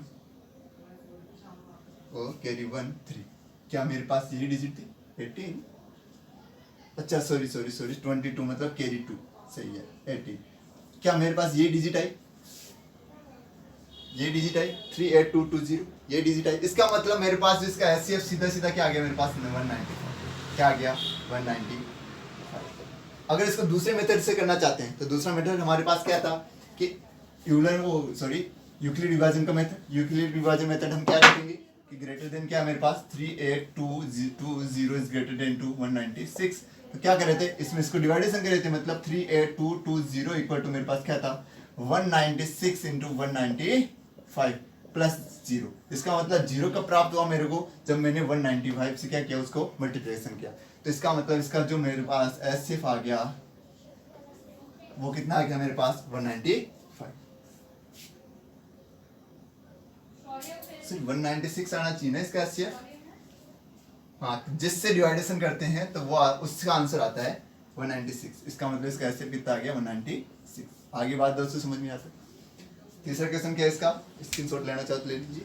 और कैरी 1 3। क्या मेरे पास ये डिजिट थी? 18 अच्छा सॉरी 22 मतलब कैरी 2 सही है 18। क्या मेरे पास ये डिजिट आई? ये डिजिट आई 38220 ये डिजिट आई। इसका मतलब मेरे पास इसका एचसीएफ सीधा सीधा क्या आ गया मेरे पास? 195। क्या आ गया? 195। अगर इसको दूसरे मेथड से करना चाहते हैं तो दूसरा मेथड हमारे पास क्या था कि यूक्लिड विभाजन का मेथड। यूक्लिड विभाजन मेथड हम क्या रखेंगे कि ग्रेटर देन क्या मेरे पास 38220 इज ग्रेटर देन 196। तो क्या कर रहे थे इसमें? इसको डिवाइडेशन कर रहे थे, मतलब 38220 इक्वल टू मेरे पास क्या था? 196 इंटू 195 प्लस 0। इसका मतलब 0 कब प्राप्त हुआ मेरे को? जब मैंने 195 से क्या किया? उसको मल्टीप्लिकेशन किया। तो इसका मतलब इसका जो मेरे पास एचसीएफ आ गया वो कितना आ गया मेरे पास? 195। सिर्फ 196 आना चाहिए ना इसका एचसीएफ। हाँ, जिससे डिवाइडेशन करते हैं तो वो उसका आंसर आता है 196। इसका मतलब इसका एचसीएफ कितना आ गया? 196। आगे बात दोस्तों समझ में आता है। तीसरा क्वेश्चन क्या है इसका? स्क्रीनशॉट लेना चाहो तो ले लीजिए।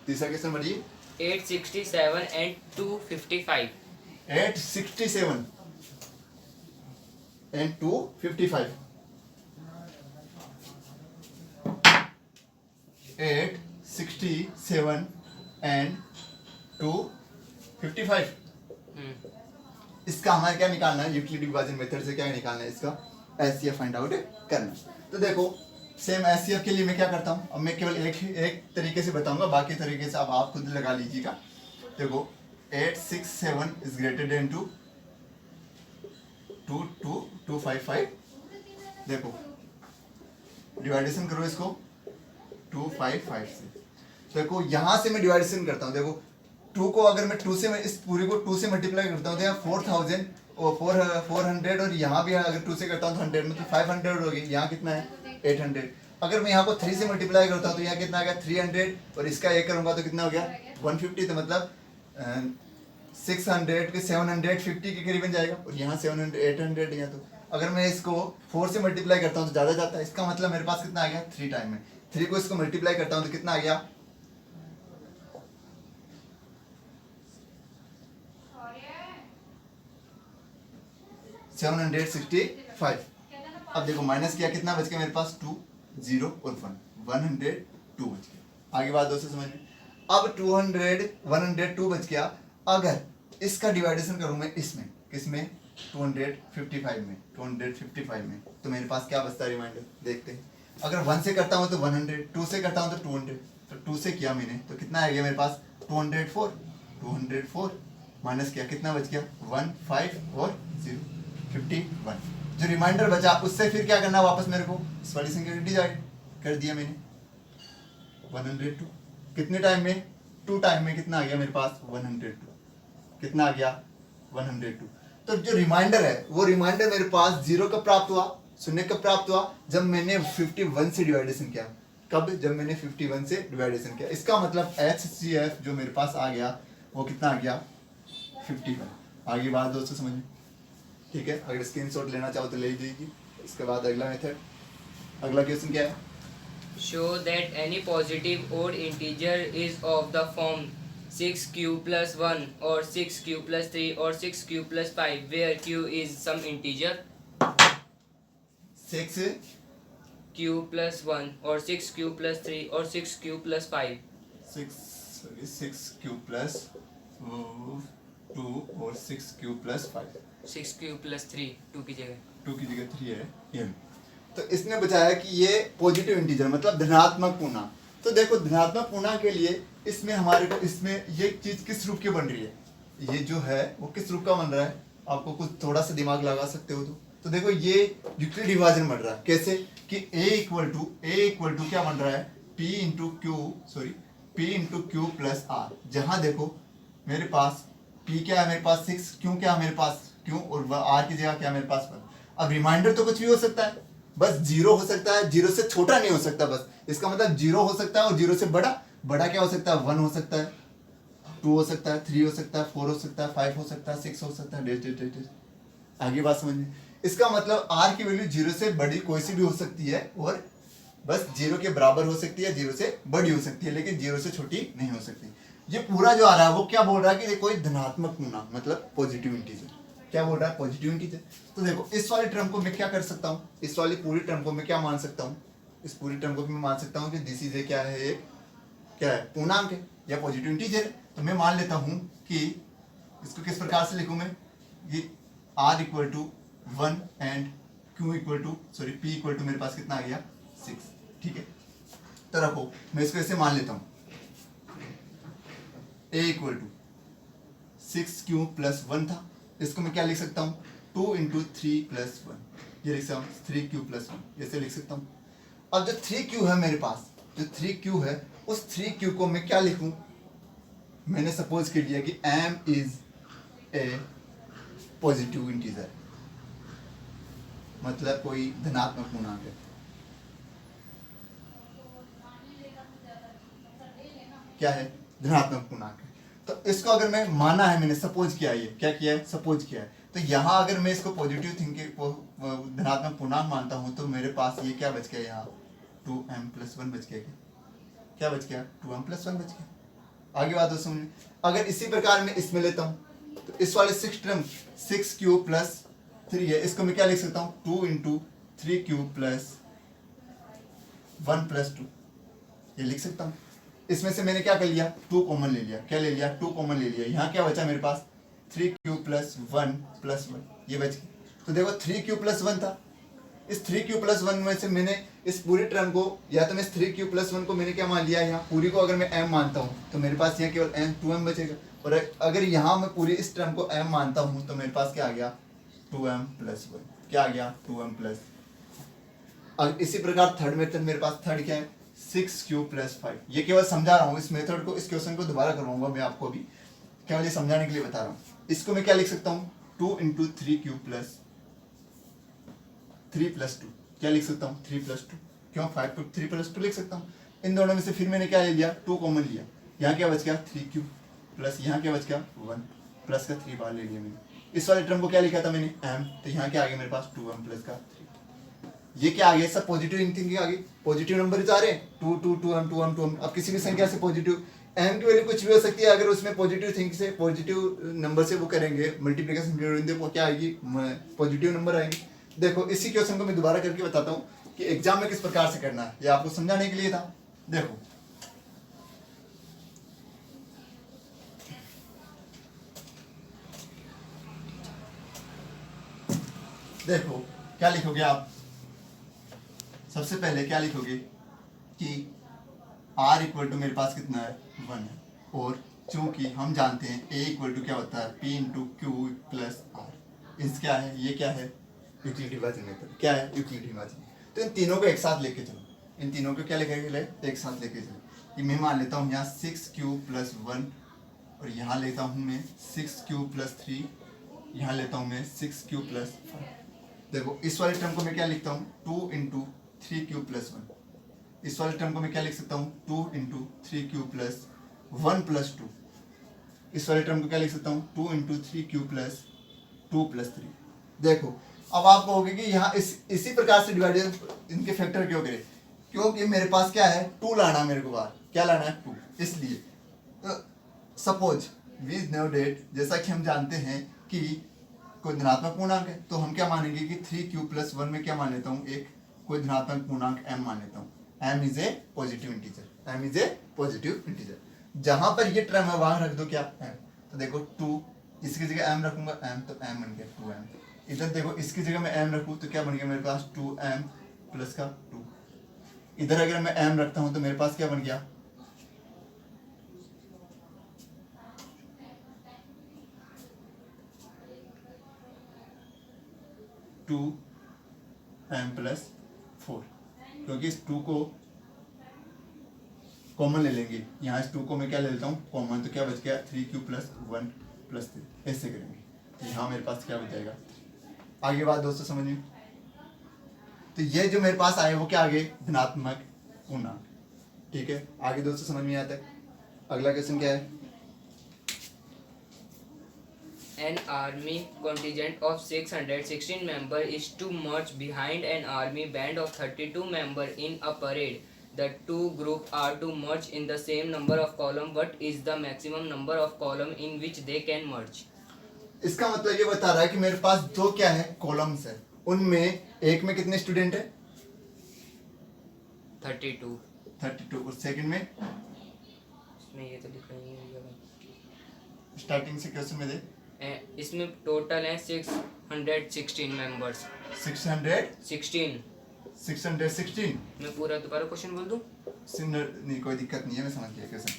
तीसरा क्वेश्चन बढ़िए। 867 and 255 867 and 255 867 and 255 इसका हमारे क्या निकालना है? यूक्लिड विभाजन मेथड से क्या निकालना है? इसका एचसीएफ फाइंड आउट करना। तो देखो सेम एचसीएफ के लिए मैं क्या करता हूँ? अब मैं केवल एक तरीके से बताऊंगा, बाकी तरीके से अब आप खुद लगा लीजिएगा। देखो 867 इज ग्रेटर देन 255। देखो डिवाइडेशन करो इसको 255 से। देखो यहां से मैं डिवाइडेशन करता हूँ। देखो 2 को अगर मैं 2 से, मैं इस पूरे को 2 से मल्टीप्लाई करता हूँ तो यहाँ 4000 और 400 और यहाँ भी अगर 2 से करता हूँ तो 100 मतलब 500 हो गई। यहाँ कितना है? 800। अगर मैं यहाँ को 3 से मल्टीप्लाई करता हूँ तो यहाँ कितना आ गया? 300 और इसका एक करूँगा तो कितना हो गया? 150। तो मतलब 600 के 750 के करीबन जाएगा और यहाँ 700 800 यहाँ। तो अगर मैं इसको 4 से मल्टीप्लाई करता हूँ तो ज़्यादा जाता है। इसका मतलब मेरे पास कितना आ गया? 3 टाइम में। 3 को इसको मल्टीप्लाई करता हूँ तो कितना आ गया? 765। अब देखो माइनस किया कितना बच गया मेरे पास? 2 0 और 1 102 बच गया। आगे बात दोस्तों समझ में। अब 102 बच गया। अगर इसका डिवाइडेशन करूं मैं इसमें, किसमें? 255 में तो मेरे पास क्या बचता है? रिमाइंडर देखते हैं। अगर 1 से करता हूं तो 100, 2 से करता हूं तो 200। तो 2 से किया मैंने तो कितना आ गया मेरे पास? 204 माइनस किया कितना बच गया? 1 5 और 0 51। जो रिमाइंडर बचा उससे फिर क्या करना? वापस मेरे को इस वाली संख्या को डिवाइड कर दिया मैंने 102। कितने टाइम में? 2 टाइम में। कितना आ गया मेरे पास? 102। कितना आ गया? 102। तो जो रिमाइंडर है वो रिमाइंडर मेरे पास 0 कब प्राप्त हुआ, शून्य कब प्राप्त हुआ, जब मैंने 51 से डिवाइडेशन किया। कब? जब मैंने 51 से डिवाइडेशन किया। इसका मतलब HCF जो मेरे पास आ गया वो कितना आ गया, 51। आगे बात दोस्तों समझिए, ठीक है। अगर स्क्रीनशॉट लेना चाहो तो ले लीजिए। इसके बाद अगला मेथड, अगला क्वेश्चन क्या है? Show that any positive odd integer is of the form 6q plus 1 or 6q plus 3 or 6q plus 5 where q is some integer 6 q plus 1 or 6q plus 3 or 6q plus 5 6q plus 2 और 6q plus 5, 6q plus 3 2 की जगह 2 की जगह 3 है ये। तो इसने बताया कि ये पॉजिटिव इंटीजर मतलब धनात्मक पूर्णांक। तो देखो धनात्मक पूर्णांक के लिए इसमें हमारे को इसमें ये चीज किस रूप की बन रही है, ये जो है वो किस रूप का बन रहा है, आपको कुछ थोड़ा सा दिमाग लगा सकते हो तो देखो ये यूक्लिड विभाजन बन रहा है। कैसे कि a इक्वल टू क्या बन रहा है, p into Q plus R. जहां देखो मेरे पास p क्या है, मेरे पास 6, क्यों क्या है मेरे पास क्यों, और r की जगह क्या है मेरे पास 1। अब रिमाइंडर तो कुछ भी हो सकता है, बस 0 हो सकता है, 0 से छोटा नहीं हो सकता। बस इसका मतलब 0 हो सकता है और 0 से बड़ा क्या हो सकता है, 1 हो सकता है, 2 हो सकता है, 3 हो सकता है, 4 हो सकता है, 5 हो सकता है, 6 हो सकता है, डेट। आगे बात समझिए। इसका मतलब r की वैल्यू 0 से बड़ी कोई सी भी हो सकती है और बस 0 के बराबर हो सकती है, 0 से बड़ी हो सकती है, लेकिन 0 से छोटी नहीं हो सकती। ये पूरा जो आ रहा है वो क्या बोल रहा है कि कोई धनात्मक पूर्णांक मतलब पॉजिटिव इंटीजर। क्या बोल रहा है, पॉजिटिव इंटीजर। तो देखो इस वाले टर्म को मैं क्या कर सकता हूँ, इस वाली पूरी टर्म को मैं क्या मान सकता हूँ, इस पूरी टर्म को मैं मान सकता हूँ कि दिस इज ए क्या है, एक क्या है, पूर्णांक है या पॉजिटिव इंटीजर है। तो मैं मान लेता हूँ कि इसको किस प्रकार से लिखूँ मैं, ये r equal to 1 and p equal to मेरे पास कितना आ गया 6, ठीक है। तो रखो मैं इसको ऐसे मान लेता हूँ, a equal to 6q plus 1 था, इसको मैं क्या लिख सकता हूँ 2 इंटू 3 प्लस 1, ये लिख सकता हूँ 3q प्लस 1, ऐसे लिख सकता हूँ। अब जो 3q है मेरे पास, जो 3q है उस 3q को मैं क्या लिखूं, मैंने सपोज कर लिया कि m is a positive integer, मतलब कोई धनात्मक पूर्णांक है। क्या है, धनात्मक पूर्णांक है। तो इसको अगर मैं माना है, मैंने सपोज किया, ये क्या किया है, सपोज किया है। तो यहाँ अगर मैं इसको पॉजिटिव थिंकिंग धनात्मक पूर्णांक मानता हूँ तो मेरे पास ये क्या बच गया, यहाँ 2m प्लस 1 बच गया। क्या बच गया, 2m प्लस 1 बच गया। आगे बात समझ। अगर इसी प्रकार मैं इसमें लेता हूँ तो इस वाले 6 टर्म 6q प्लस 3 है, इसको मैं क्या लिख सकता हूँ 2 इंटू 3q प्लस 1 प्लस 2, ये लिख सकता हूँ। इसमें से मैंने क्या कर लिया, 2 कॉमन ले लिया। क्या ले लिया, 2 कॉमन ले लिया। यहाँ क्या बचा मेरे पास 3q प्लस 1 प्लस 1, ये बच गया। तो देखो 3q प्लस 1 था, इस 3q प्लस 1 में से मैंने इस पूरी टर्म को, या तो मैं इस 3q प्लस 1 को मैंने क्या मान लिया, यहाँ पूरी को अगर मैं m मानता हूँ तो मेरे पास यहाँ केवल m 2m बचेगा। और अगर यहाँ मैं पूरी इस टर्म को m मानता हूँ तो मेरे पास क्या आ गया 2m प्लस 1, क्या आ गया 2m प्लस। अब इसी प्रकार थर्ड मेथड मेरे पास, थर्ड क्या है 6q प्लस 5। ये केवल समझा रहा हूँ इस मेथड को, इस क्वेश्चन को दोबारा करवाऊंगा मैं आपको अभी, केवल ये समझाने के लिए बता रहा हूँ। इसको मैं क्या लिख सकता हूँ 2 इंटू 3q प्लस 3 प्लस 2, क्या लिख सकता हूँ 3 प्लस 2, क्यों 5 को 3 प्लस 2 लिख सकता हूँ। इन दोनों में से फिर मैंने क्या ले लिया 2 कॉमन लिया, यहाँ क्या बच गया 3q प्लस यहाँ क्या बच गया 1 प्लस का 3 बार ले लिया मैंने। इस वाले टर्म को क्या लिखा था मैंने m, तो यहाँ क्या आ गया मेरे पास 2m प्लस का 3। ये क्या आ गया, सब पॉजिटिव थिंकिंग आ गई, पॉजिटिव नंबर आ रहे हैं 2 2 2m 2m 2m। अब किसी भी संख्या से पॉजिटिव m की वैल्यू कुछ भी हो सकती है, अगर उसमें पॉजिटिव थिंक से पॉजिटिव नंबर से वो करेंगे मल्टीप्लिकेशन करेंगे वो क्या आएगी, पॉजिटिव नंबर आएंगे। देखो इसी क्वेश्चन को मैं दोबारा करके बताता हूँ कि एग्जाम में किस प्रकार से करना है, ये आपको समझाने के लिए था। देखो देखो क्या लिखोगे आप, सबसे पहले क्या लिखोगे कि r इक्वल टू मेरे पास कितना है 1 है, और चूंकि हम जानते हैं a इक्वल टू क्या होता है p into Q plus R. इस क्या है, ये क्या है यूक्लिड विभाजन मेथड, क्या है यूक्लिड विभाजन। तो इन तीनों को एक साथ लेके चलो, इन तीनों को क्या लेके चले, एक साथ लेके चलो। कि मैं मान लेता हूँ यहाँ 6q प्लस 1 और यहाँ लेता हूँ मैं 6q प्लस 3 यहाँ लेता हूँ मैं 6q प्लस 5। देखो इस वाले टर्म को मैं क्या लिखता हूँ 2 इंटू 3q प्लस 1। इस वाले टर्म को मैं क्या लिख सकता हूँ 2 इंटू 3q प्लस 1 प्लस 2। इस वाले टर्म को क्या लिख सकता हूँ 2 इंटू 3q प्लस 2 प्लस 3। देखो अब आप कहोगे कि यहाँ इसी प्रकार से डिवाइडेड इनके फैक्टर क्यों करें, क्योंकि मेरे पास क्या है 2 लाना, मेरे को बाहर क्या लाना है 2। इसलिए सपोज वी नो डेट, जैसा कि हम जानते हैं कि कोई धनात्मक पूर्णांक है तो हम क्या मानेंगे कि 3q प्लस 1 में क्या मान लेता हूँ एक कोई धनात्मक पूर्णांक m मान लेता हूँ। m is a positive integer, m is a positive integer. जहां पर ये टर्म है वहां रख दो क्या m। तो देखो 2 इसकी जगह m रखूंगा m, तो m बन गया 2m। इधर देखो इसकी जगह मैं m रखूँ तो क्या बन गया मेरे पास 2m प्लस का 2। इधर अगर मैं m रखता हूँ तो मेरे पास क्या बन गया 2m प्लस 4, क्योंकि इस 2 को कॉमन ले लेंगे। यहाँ इस 2 को मैं क्या ले लेता हूँ कॉमन, तो क्या बच गया 3q प्लस 1 प्लस 3। ऐसे करेंगे तो यहाँ मेरे पास क्या बच जाएगा। आगे बात दोस्तों समझ में। तो ये जो मेरे पास आए वो क्या आगे धनात्मक पूर्णांक। ठीक है, आगे दोस्तों समझ में आता है। अगला क्वेश्चन क्या है। An army contingent of 616 members is to march behind an army band of 32 members in a parade. The two groups are to march in the same number of columns. What is the maximum number of columns in which they can march? इसका मतलब ये बता रहा है कि मेरे पास दो क्या है कॉलम्स है, उनमें एक में कितने स्टूडेंट है 32 और सेकंड में इसमें ये तो लिखा ही नहीं है भाई। स्टार्टिंग से क्वेश्चन में दे इसमें टोटल है 616 मेंबर्स। 616 मैं पूरा दोबारा क्वेश्चन बोल दूं? नहीं कोई दिक्कत नहीं है, मैं समझ गया क्वेश्चन।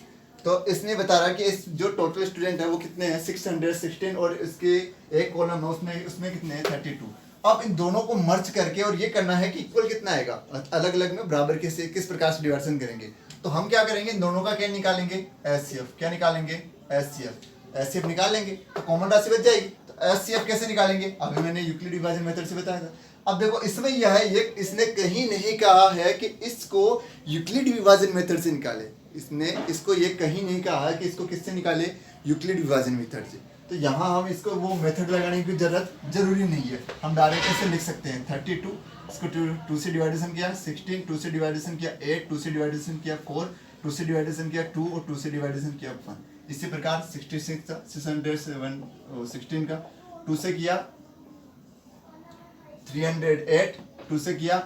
तो इसने बता रहा कि इस जो टोटल स्टूडेंट है वो कितने हैं 616 और इसके एक कॉलम है उसमें कितने हैं 32। अब इन दोनों को मर्ज करके और ये करना है कि इक्वल कितना आएगा, अलग अलग में बराबर किस प्रकार से डिवाइडेशन करेंगे। तो हम क्या करेंगे इन दोनों का क्या निकालेंगे एचसीएफ। क्या निकालेंगे एचसीएफ निकाल लेंगे तो कॉमन राशि बच जाएगी। तो एचसीएफ कैसे निकालेंगे अभी मैंने यूक्लिड विभाजन मेथड से बताया था। अब देखो इसमें यह है ये इसने कहीं नहीं कहा है कि इसको यूक्लिड विभाजन मेथड से निकाले, इसने इसको ये कहीं नहीं कहा है कि इसको किससे निकाले यूक्लिड विभाजन मेथड से। तो यहाँ हम इसको वो मेथड लगाने की जरूरी नहीं है, हम डायरेक्ट ऐसे लिख सकते हैं 32 इसको 2 से डिवाइडेशन किया 16, 2 से डिवाइडेशन किया 8, 2 से डिवाइडेशन किया 4, 2 से डिवाइडेशन किया 2 और 2 से डिवाइडेशन किया 1। इसी प्रकार 616 का 2 से किया 308, 2 से किया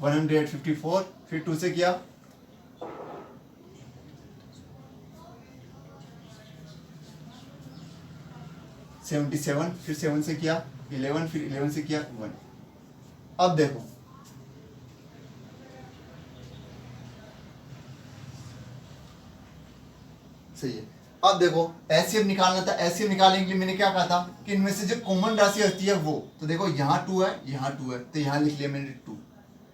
154, फिर 2 से किया 77, फिर 7 से किया 11, फिर 11 से किया 1। अब देखो सही है। अब देखो एचसीएफ निकालना था, एचसीएफ निकालने के लिए मैंने क्या कहा था कि इनमें से जो कॉमन राशि होती है वो, तो देखो यहाँ 2 है यहाँ 2 है तो यहाँ लिख लिया मैंने 2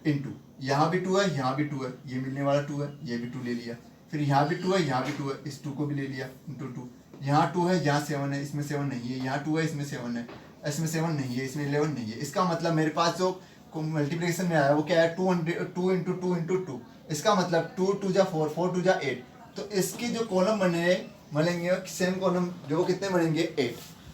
इंटू यहाँ भी 2 है यहाँ भी 2 है, ये मिलने वाला 2 है ये भी 2 ले लिया, फिर यहाँ भी 2 है यहाँ भी 2 है इस 2 को भी ले लिया इंटू 2, यहाँ 2 है यहाँ 7 है इसमें 7 नहीं है, यहाँ 2 है इसमें 7 है इसमें 7 नहीं है इसमें 11 नहीं है। इसका मतलब मेरे पास जो मल्टीप्लिकेशन में आया वो क्या है 2 इंटू 2 इंटू 2। इसका मतलब 2 2 जा 4, 4 2 जा 8। तो इसकी जो कॉलम बनेंगे सेम कॉलम जो कितने बनेंगे 8।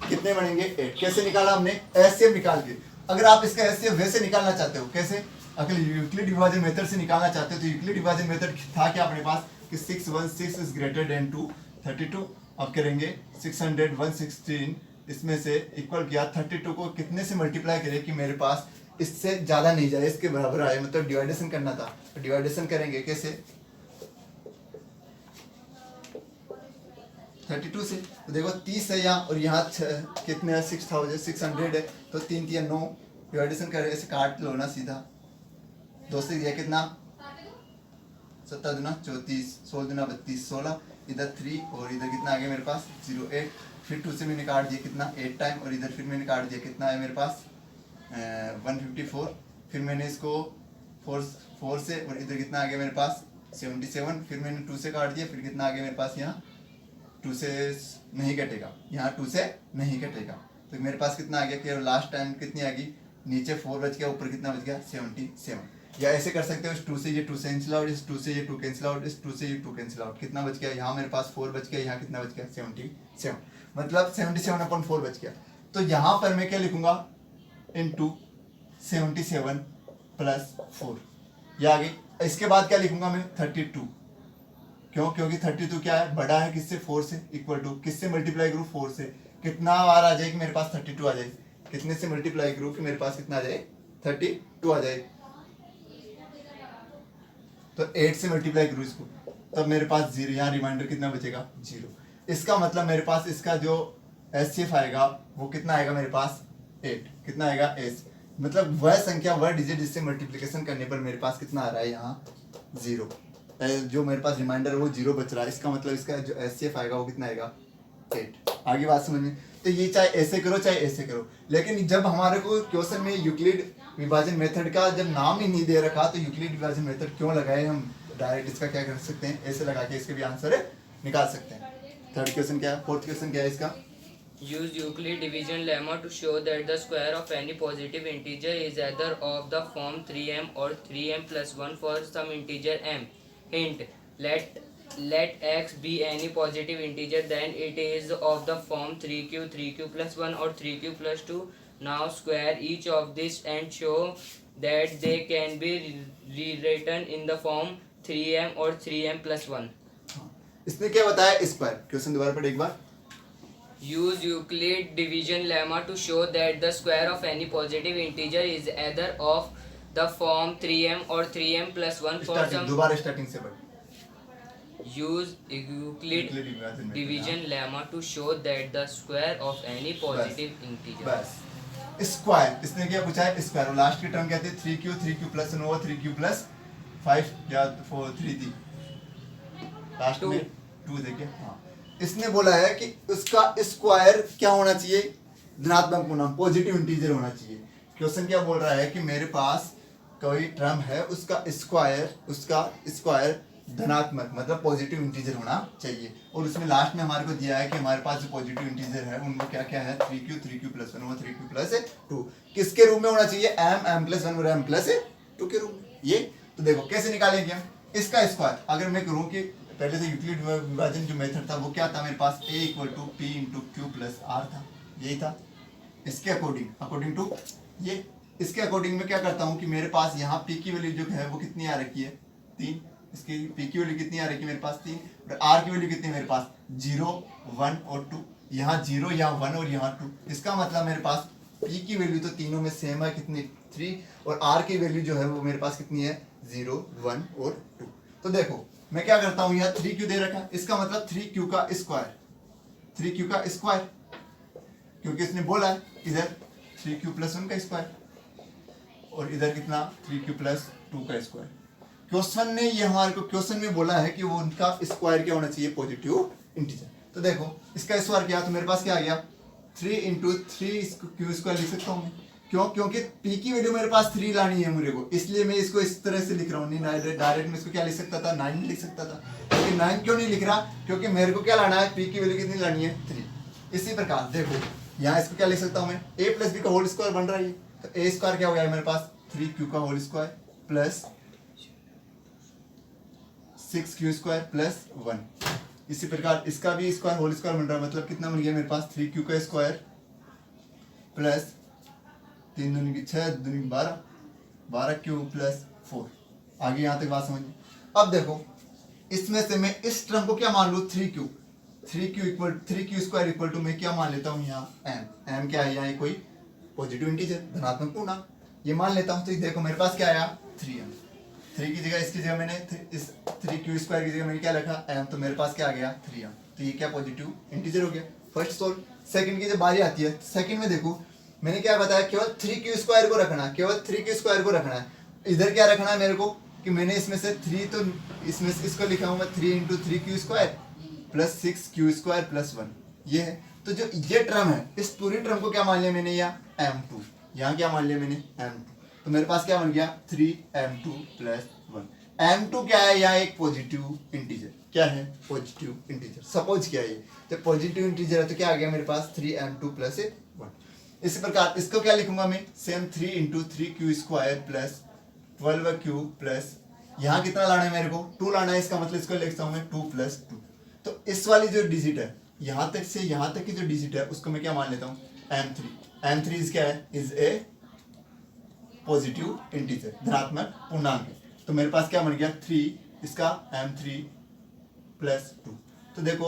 कितने बनेंगे 8। कैसे निकाला हमने एचसीएफ निकाल के। अगर आप इसका एचसीएफ वैसे निकालना चाहते हो कैसे, अगर यूक्लिड विभाजन मेथड से निकालना चाहते हो तो यूक्लिड विभाजन मेथड था क्या अपने पास कि 616 इज ग्रेटर देन 32। अब करेंगे 116 इसमें से इक्वल किया 32 को कितने से मल्टीप्लाई करें कि मेरे पास इससे ज़्यादा नहीं जाए इसके बराबर आए, मतलब डिवाइडेशन करना था। तो डिवाइडेशन करेंगे कैसे 32 से, तो देखो 30 है यहाँ और यहाँ कितने है 600 है तो 3 3 9 डिवाइडेशन करें ऐसे काट लो ना सीधा। 2 से दिया कितना 7 दूना 34, 16 दूना 32, 16 इधर 3 और इधर कितना आ गया मेरे पास 08। फिर 2 से मैंने काट दिया कितना 8 टाइम और इधर फिर मैंने काट दिया कितना है मेरे पास 154। फिर मैंने इसको 4 से और इधर कितना आ गया मेरे पास 77। फिर मैंने 2 से काट दिया फिर कितना आ गया मेरे पास यहाँ 2 से नहीं कटेगा, यहाँ 2 से नहीं कटेगा, तो मेरे पास कितना आ गया कि लास्ट टाइम कितनी आ गई, नीचे 4 बच गया, ऊपर कितना बच गया 77। या ऐसे कर सकते हो, इस 2 से ये 2 कैंसिल आउट, इस 2 से ये 2 कैंसिल आउट, इस 2 से ये 2 कैंसिल आउट, कितना बच गया, यहाँ मेरे पास 4 बच गया, यहाँ कितना बच गया 77, मतलब 77/4 बच गया। तो यहाँ पर मैं क्या लिखूंगा, इंटू 77 प्लस 4, ये आ गई। इसके बाद क्या लिखूंगा मैं 32, क्यों, क्योंकि 32 क्या है, बड़ा है किससे, 4 से, इक्वल टू किससे मल्टीप्लाई करूँ 4 से, कितना बार आ जाए कि मेरे पास 32 आ जाए, कितने से मल्टीप्लाई करूँ कि मेरे पास कितना आ जाए 32 आ जाए, तो 8 से मल्टीप्लाई करूँ इसको, तब मेरे पास 0, यहाँ रिमाइंडर कितना बचेगा 0। इसका मतलब मेरे पास इसका जो एचसीएफ आएगा वो कितना आएगा मेरे पास 8, कितना आएगा एस, मतलब वह संख्या वह डिजिट जिससे मल्टीप्लिकेशन करने पर मेरे पास कितना आ रहा है यहाँ 0, जो मेरे पास रिमाइंडर है वो 0 बच रहा है, इसका मतलब इसका जो एचसीएफ आएगा वो कितना आएगा 8। आगे बात समझ में, तो ये चाहे ऐसे करो चाहे ऐसे करो, लेकिन जब हमारे को क्वेश्चन में यूक्लिड विभाजन मेथड का जब नाम ही नहीं दे रखा तो यूक्लिड विभाजन मेथड क्यों लगाए, हम डायरेक्ट इसका क्या कर सकते हैं, ऐसे लगा के इसके भी आंसर निकाल सकते हैं। थर्ड क्वेश्चन क्या है, फोर्थ क्वेश्चन क्या है इसका, Use Euclid division lemma to show that the square of any positive integer is either of the form 3m or 3m plus 1 for some integer m. Hint: let x be any positive integer, then it is of the form 3q plus 1 or 3q plus 2. Now square each of this and show that they can be rewritten in the form 3m or 3m plus 1. इसने क्या बताया, इस पर question दोबारा पढ़ एक बार। Use Euclid division lemma to show that the square of any positive integer is either of the form 3m or 3m plus 1 for some. दोबारा starting से पढ़। Use Euclid division lemma to show that the square of any positive integer. बस square, इसने क्या पूछा है square, और last की टर्म कहते हैं 3q plus 1 over 3q plus 5 या 4 3 थी लास्ट में 2 देखिए, हाँ इसने बोला है कि उसका स्क्वायर क्या होना चाहिए, धनात्मक होना, पॉजिटिव इंटीजर होना चाहिए। क्वेश्चन क्या बोल रहा है कि मेरे पास कोई टर्म है उसका स्क्वायर धनात्मक मतलब पॉजिटिव इंटीजर होना चाहिए, और उसमें लास्ट में हमारे को दिया है कि हमारे पास जो पॉजिटिव इंटीजर है उनमें क्या क्या है 3q प्लस 1 और 3q प्लस 2, किसके रूप में होना चाहिए, m प्लस 1 और m प्लस 2 के रूप में। ये तो देखो कैसे निकालेंगे हम इसका स्क्वायर, अगर मैं करूँ कि पहले से यूक्लिड विभाजन जो मेथड था वो क्या था, मेरे पास a equal to P into Q plus R था, यही था। इसके अकॉर्डिंग टू ये, इसके अकॉर्डिंग में क्या करता हूँ कि मेरे पास यहाँ p की वैल्यू जो है वो कितनी आ रखी है 3, इसकी p की वैल्यू कितनी आ रखी है मेरे पास 3, और r की वैल्यू कितनी है मेरे पास 0 1 और 2, यहाँ 0 यहाँ 1 और यहाँ 2, इसका मतलब मेरे पास p की वैल्यू तो तीनों में सेम है कितनी 3, और r की वैल्यू जो है वो मेरे पास कितनी है 0 1 और 2। तो देखो मैं क्या करता हूँ, यहाँ 3q दे रखा है, इसका मतलब 3q का स्क्वायर, क्योंकि इसने बोला है इधर 3q प्लस 1 का स्क्वायर और इधर कितना 3q प्लस 2 का स्क्वायर। क्वेश्चन ने ये हमारे को क्वेश्चन में बोला है कि वो उनका स्क्वायर क्या होना चाहिए, पॉजिटिव इंटीजर। तो देखो इसका स्क्वायर क्या, तो मेरे पास क्या आ गया 3 इंटू 3q स्क्वायर लिख सकता हूँ मैं, क्यों, क्योंकि p की वैल्यू मेरे पास 3 लानी है मेरे को, इसलिए मैं इसको इस तरह से लिख रहा हूँ, नहीं डायरेक्ट में इसको क्या लिख सकता था 9 लिख सकता था, लेकिन 9 क्यों नहीं लिख रहा, क्योंकि मेरे को क्या लाना है p की वैल्यू कितनी लानी है 3। इसी प्रकार देखो यहाँ इसको क्या लिख सकता हूँ मैं, a प्लस बी का होल स्क्वायर बन रहा है, तो a स्क्वायर क्या हो गया मेरे पास 3q का whole square plus 6q square plus 1। इसी प्रकार इसका भी स्क्वायर होल स्क्वायर बन रहा है, मतलब कितना बन गया मेरे पास 3q का स्क्वायर प्लस 3 दूनी की 6 दूनी की 12q प्लस 4। आगे यहाँ तक बात समझिए। अब देखो इसमें से मैं इस टर्म को क्या मान लूँ 3q स्क्वायर इक्वल टू मैं क्या मान लेता हूँ यहाँ m क्या है, यहाँ कोई पॉजिटिव इंटीजर धनात्मक पूर्णांक, ये मान लेता हूँ। तो देखो मेरे पास क्या आया 3m, 3 की जगह इसकी जगह मैंने इस 3q स्क्वायर की जगह मैंने क्या रखा m, तो मेरे पास क्या आ गया 3m, तो ये क्या पॉजिटिव इंटीजर हो गया। First solve. सेकंड की जब बारी आती है, सेकंड में देखो मैंने क्या बताया, केवल 3q स्क्वायर को रखना है, केवल 3q स्क्वायर को रखना है। इधर क्या रखना है मेरे को कि मैंने इसमें से 3 तो इसमें से इसको लिखा हूँ मैं 3 into 3q square plus 6q square plus 1, ये है। तो जो ये टर्म है इस पूरी टर्म को क्या मान लिया मैंने, यहाँ m2, यहाँ क्या मान लिया मैंने m2, तो मेरे पास क्या बन गया 3m2 प्लस 1। m2 क्या है, यहाँ एक पॉजिटिव इंटीजर, क्या है, पॉजिटिव इंटीजर। सपोज क्या है ये, जब पॉजिटिव इंटीजर है तो क्या आ गया मेरे पास 3m2 प्लस 1। इसी प्रकार इसको क्या लिखूंगा मैं, same 3 into 3q² plus 12q plus, यहाँ कितना लाना है मेरे को, 2 लाना है, इसका मतलब इसको लिखता हूँ मैं 2 प्लस 2। तो इस वाली जो डिजिट है यहाँ तक से यहाँ तक की जो डिजिट है उसको मैं क्या मान लेता हूँ, m3। m3 इज क्या है, इज ए पॉजिटिव इंटीजर, धनात्मक पूर्णांक है। तो मेरे पास क्या बन गया 3, इसका m3 प्लस 2। तो देखो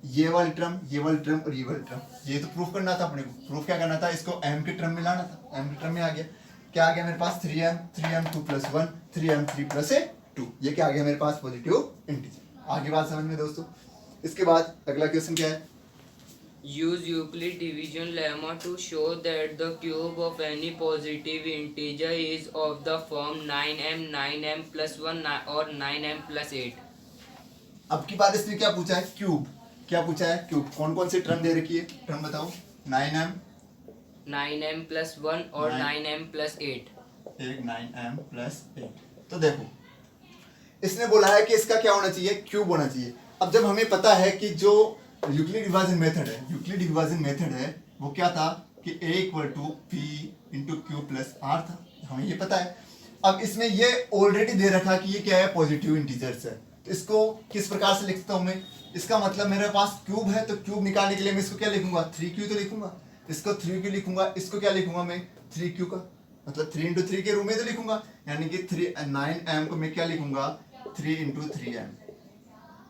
ये वाली टर्म और ये वाली टर्म, ये तो प्रूफ करना था अपने को। प्रूफ क्या करना था, इसको m के टर्म में लाना था, m के टर्म में आ गया। क्या आ गया मेरे पास 3m2 प्लस 1, 3m3 प्लस 2। ये क्या आ गया मेरे पास, पॉजिटिव इंटीजर। आगे बात समझ में दोस्तों। इसके बाद अगला क्वेश्चन क्या है, Use Euclid division lemma to show that the cube of any positive integer is of the form 9m 9m plus 1 or 9m plus 8. अब की बात इसने क्या पूछा है, क्यूब। क्या पूछा है, क्यूब। कौन कौन सी टर्म दे रखी है, टर्म बताओ, 9m 9m plus 1 और 9m plus 8. एक 9m प्लस 8। तो देखो इसने बोला है कि इसका क्या होना चाहिए, क्यूब होना चाहिए। अब जब हमें पता है कि जो यूक्लिड डिवीजन मेथड है वो क्या था कि a equal to p into Q plus R था, हमें ये पता है। अब इसमें ये ऑलरेडी दे रखा कि ये क्या है, पॉजिटिव इंटीजर्स है। तो इसको किस प्रकार से लिखता हूँ मैं, इसका मतलब मेरे पास क्यूब है तो क्यूब निकालने के लिए मैं इसको क्या लिखूंगा, 3q तो लिखूंगा, इसको 3q लिखूंगा, इसको क्या लिखूंगा मैं 3q का मतलब 3 इंटू 3 के रूप में तो लिखूंगा, यानी कि 9m को मैं क्या लिखूंगा 3 इंटू 3m।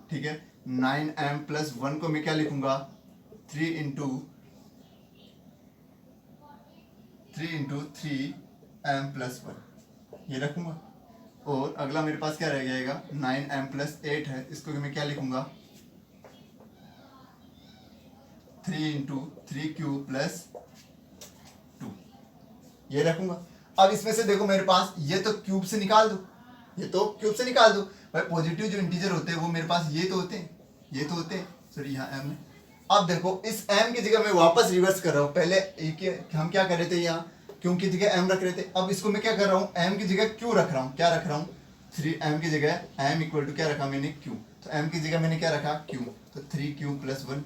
ठीक है, 9m प्लस 1 को मैं क्या लिखूंगा 3 इंटू 3m प्लस 1 ये रखूंगा। और अगला मेरे पास क्या रह जाएगा 9m प्लस 8 है, इसको मैं क्या लिखूंगा 3 इंटू 3q प्लस 2 ये रखूंगा। अब इसमें से देखो मेरे पास ये तो क्यूब से निकाल दो, ये तो क्यूब से निकाल दो भाई। पॉजिटिव जो इंटीजर होते हैं वो मेरे पास ये तो होते हैं, सॉरी यहाँ m है। अब देखो इस m की जगह मैं वापस रिवर्स कर रहा हूँ, पहले हम क्या कर रहे थे, यहाँ क्यों की जगह m रख रहे थे। अब इसको मैं क्या कर रहा हूँ, m की जगह q रख रहा हूँ। क्या रख रहा हूँ 3m की जगह m इक्वल टू क्या रखा मैंने q, तो m की जगह मैंने क्या रखा q, तो 3q प्लस 1,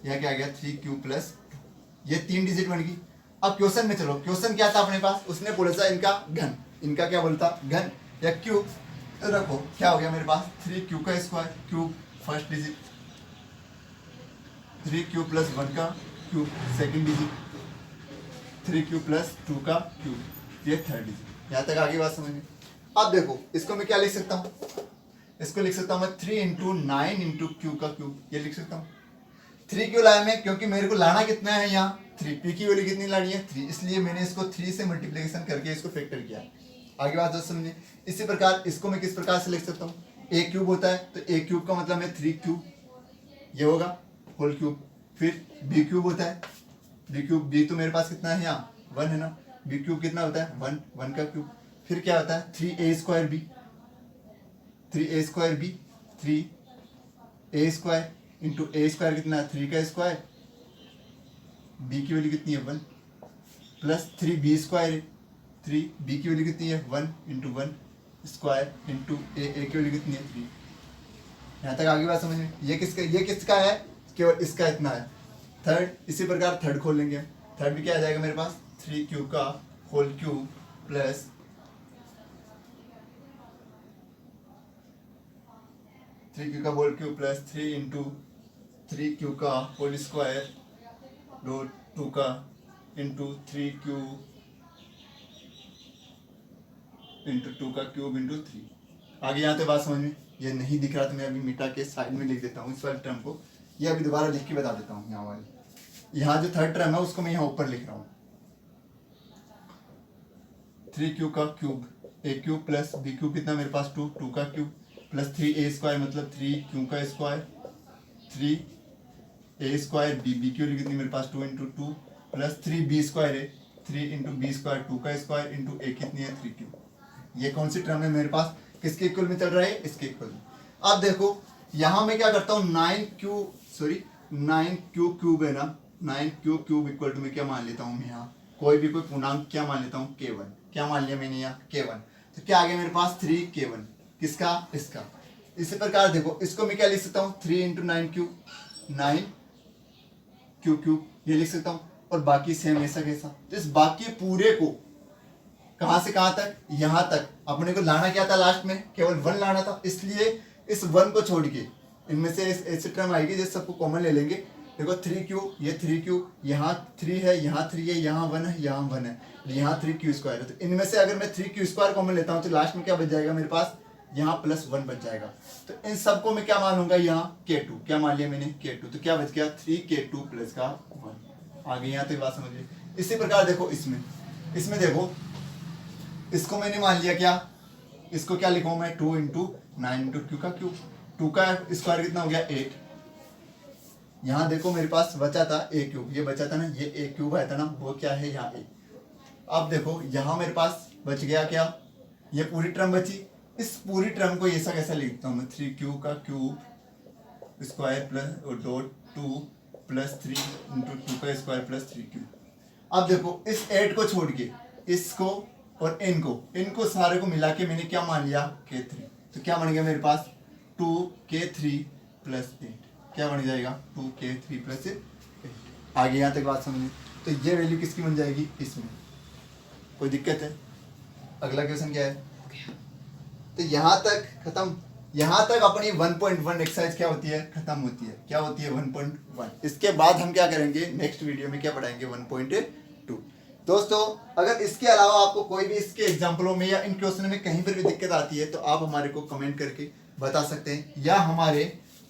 यहाँ क्या आ गया 3q प्लस 2। ये 3 डिजिट बन गई। अब क्वेश्चन में चलो, क्वेश्चन क्या था अपने पास, उसने बोला था इनका घन, इनका क्या बोलता घन या क्यूब। तो रखो क्या हो गया मेरे पास 3q का square, cube first digit, 3q plus 1 का cube second digit, 3q plus 2 का क्यूब, ये थर्ड डिजिट। यहाँ तक आगे बात समझ में। अब देखो इसको मैं क्या लिख सकता हूँ, इसको लिख सकता हूँ मैं 3 इंटू 9 इंटू क्यू का क्यूब, ये लिख सकता हूँ। 3 क्यों लाया मैं, क्योंकि मेरे को लाना कितना है यहाँ 3, p की वैल्यू कितनी लानी है 3, इसलिए मैंने इसको 3 से मल्टीप्लिकेशन करके इसको फैक्टर किया। आगे बात दोस्त समझिए। इसी प्रकार इसको मैं किस प्रकार से लिख सकता हूँ, a क्यूब होता है तो a क्यूब का मतलब है 3q, ये होगा होल क्यूब। फिर b क्यूब होता है, b क्यूब, b तो मेरे पास कितना है यहाँ 1 है ना, b क्यूब कितना होता है 1 का क्यूब। फिर क्या होता है 3a square b, 3a square b, 3a square into a square कितना है 3 का स्क्वायर, b की वैल्यू कितनी है 1, प्लस 3b स्क्वायर है, 3b की वैल्यू कितनी है 1 इंटू 1 स्क्वायर इंटू a की वैल्यू कितनी है 3। यहाँ तक आगे बात समझ में। ये किसका है, केवल इसका इतना है। थर्ड इसी प्रकार थर्ड खोल लेंगे, थर्ड भी क्या आ जाएगा मेरे पास 3q का होल क्यूब प्लस 3q का whole cube plus 3 into 3q का होल स्क्वायर डॉट 2 का इंटू 3q इंटू 2 का क्यूब इंटू 3। आगे यहाँ पे बात समझ में। ये नहीं दिख रहा तो मैं अभी मिटा के साइड में लिख देता हूँ इस वाले टर्म को, ये अभी दोबारा लिख के बता देता हूँ। यहाँ वाली, यहाँ जो थर्ड टर्म है उसको मैं यहाँ ऊपर लिख रहा हूँ 3q का cube, a cube plus b cube कितना मेरे पास 2 का क्यूब प्लस 3a स्क्वायर मतलब 3q का स्क्वायर, 3a स्क्वायर b की वैल्यू कितनी मेरे पास 2 इंटू 2 प्लस 3b स्क्वायर है 3 इंटू बी स्क्वायर 2 का स्क्वायर इंटू a कितनी है 3q। ये कौन सी टर्म है मेरे पास, किसके इक्वल में चल रहा है, इसके इक्वल में। अब देखो यहाँ मैं क्या करता हूँ 9q क्यूब है ना, 9q क्यूब इक्वल टू में क्या मान लेता हूँ मैं यहाँ कोई भी कोई पूर्णांक क्या मान लेता हूँ k1, क्या मान लिया मैंने यहाँ k1। तो क्या आ गया मेरे पास 3k1, किसका, इसका। इसी प्रकार देखो इसको मैं क्या लिख सकता हूँ 3 इंटू 9 क्यूब 9 क्यूब ये लिख सकता हूँ, और बाकी सेम ऐसा कैसा। तो इस बाकी पूरे को कहां से कहां तक, यहां तक अपने को लाना क्या था, लास्ट में केवल 1 लाना था, इसलिए इस 1 को छोड़ के इनमें से ऐसे टर्म आएगी जैसे सबको कॉमन ले लेंगे। देखो 3 क्यूब, ये 3 क्यूब, यहाँ 3 है, यहाँ 3 है, यहाँ 1 है, यहाँ 1 है, यहाँ 3 क्यू स्क्वायर है। तो इनमें से अगर मैं 3 क्यू स्क्वायर कॉमन लेता हूँ तो लास्ट में क्या बच जाएगा मेरे पास, यहाँ +1 बच जाएगा। तो इन सबको मैं क्या मानूंगा, यहाँ K2 क्या मान लिया मैंने, K2। तो क्या बच गया 3K2 प्लस का 1। आगे यहाँ तक बात समझिए। इसी प्रकार देखो इसमें देखो इसको मैंने मान लिया क्या, इसको क्या लिखूँ मैं 2 इंटू 9 इंटू क्यू का क्यूब, 2 का स्क्वायर कितना हो गया 8। यहाँ देखो मेरे पास बचा था a क्यूब, ये बचा था ना, ये a क्यूब आया था ना, वो क्या है यहाँ a। अब देखो यहाँ मेरे पास बच गया क्या, ये पूरी टर्म बची। इस पूरी टर्म को ऐसा कैसा लिखता हूँ मैं, 3q का cube square plus dot 2 plus 3 into 2 का स्क्वायर प्लस 3q। अब देखो इस 8 को छोड़ के इसको और इनको सारे को मिला के मैंने क्या मान लिया K3। तो क्या बन गया मेरे पास 2K3 प्लस 8, क्या बन जाएगा 2K3 प्लस 8। आगे यहाँ तक बात समझिए। तो ये वैल्यू किसकी बन जाएगी, इसमें कोई दिक्कत है। अगला क्वेश्चन क्या है, तो यहाँ तक खत्म। यहाँ तक अपनी 1.1 एक्सरसाइज क्या होती है, खत्म होती है। क्या होती है 1.1। इसके बाद हम क्या करेंगे, नेक्स्ट वीडियो में क्या पढ़ाएंगे 1.2। दोस्तों अगर इसके अलावा आपको कोई भी इसके एग्जाम्पलों में या इन क्वेश्चन में कहीं पर भी दिक्कत आती है तो आप हमारे को कमेंट करके बता सकते हैं, या हमारे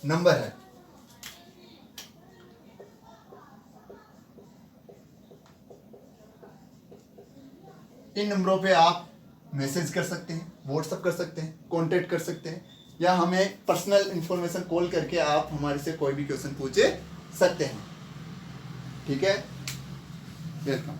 नंबर है इन नंबरों पे आप मैसेज कर सकते हैं, व्हाट्सअप कर सकते हैं, कांटेक्ट कर सकते हैं, या हमें पर्सनल इंफॉर्मेशन कॉल करके आप हमारे से कोई भी क्वेश्चन पूछ सकते हैं। ठीक है, वेलकम।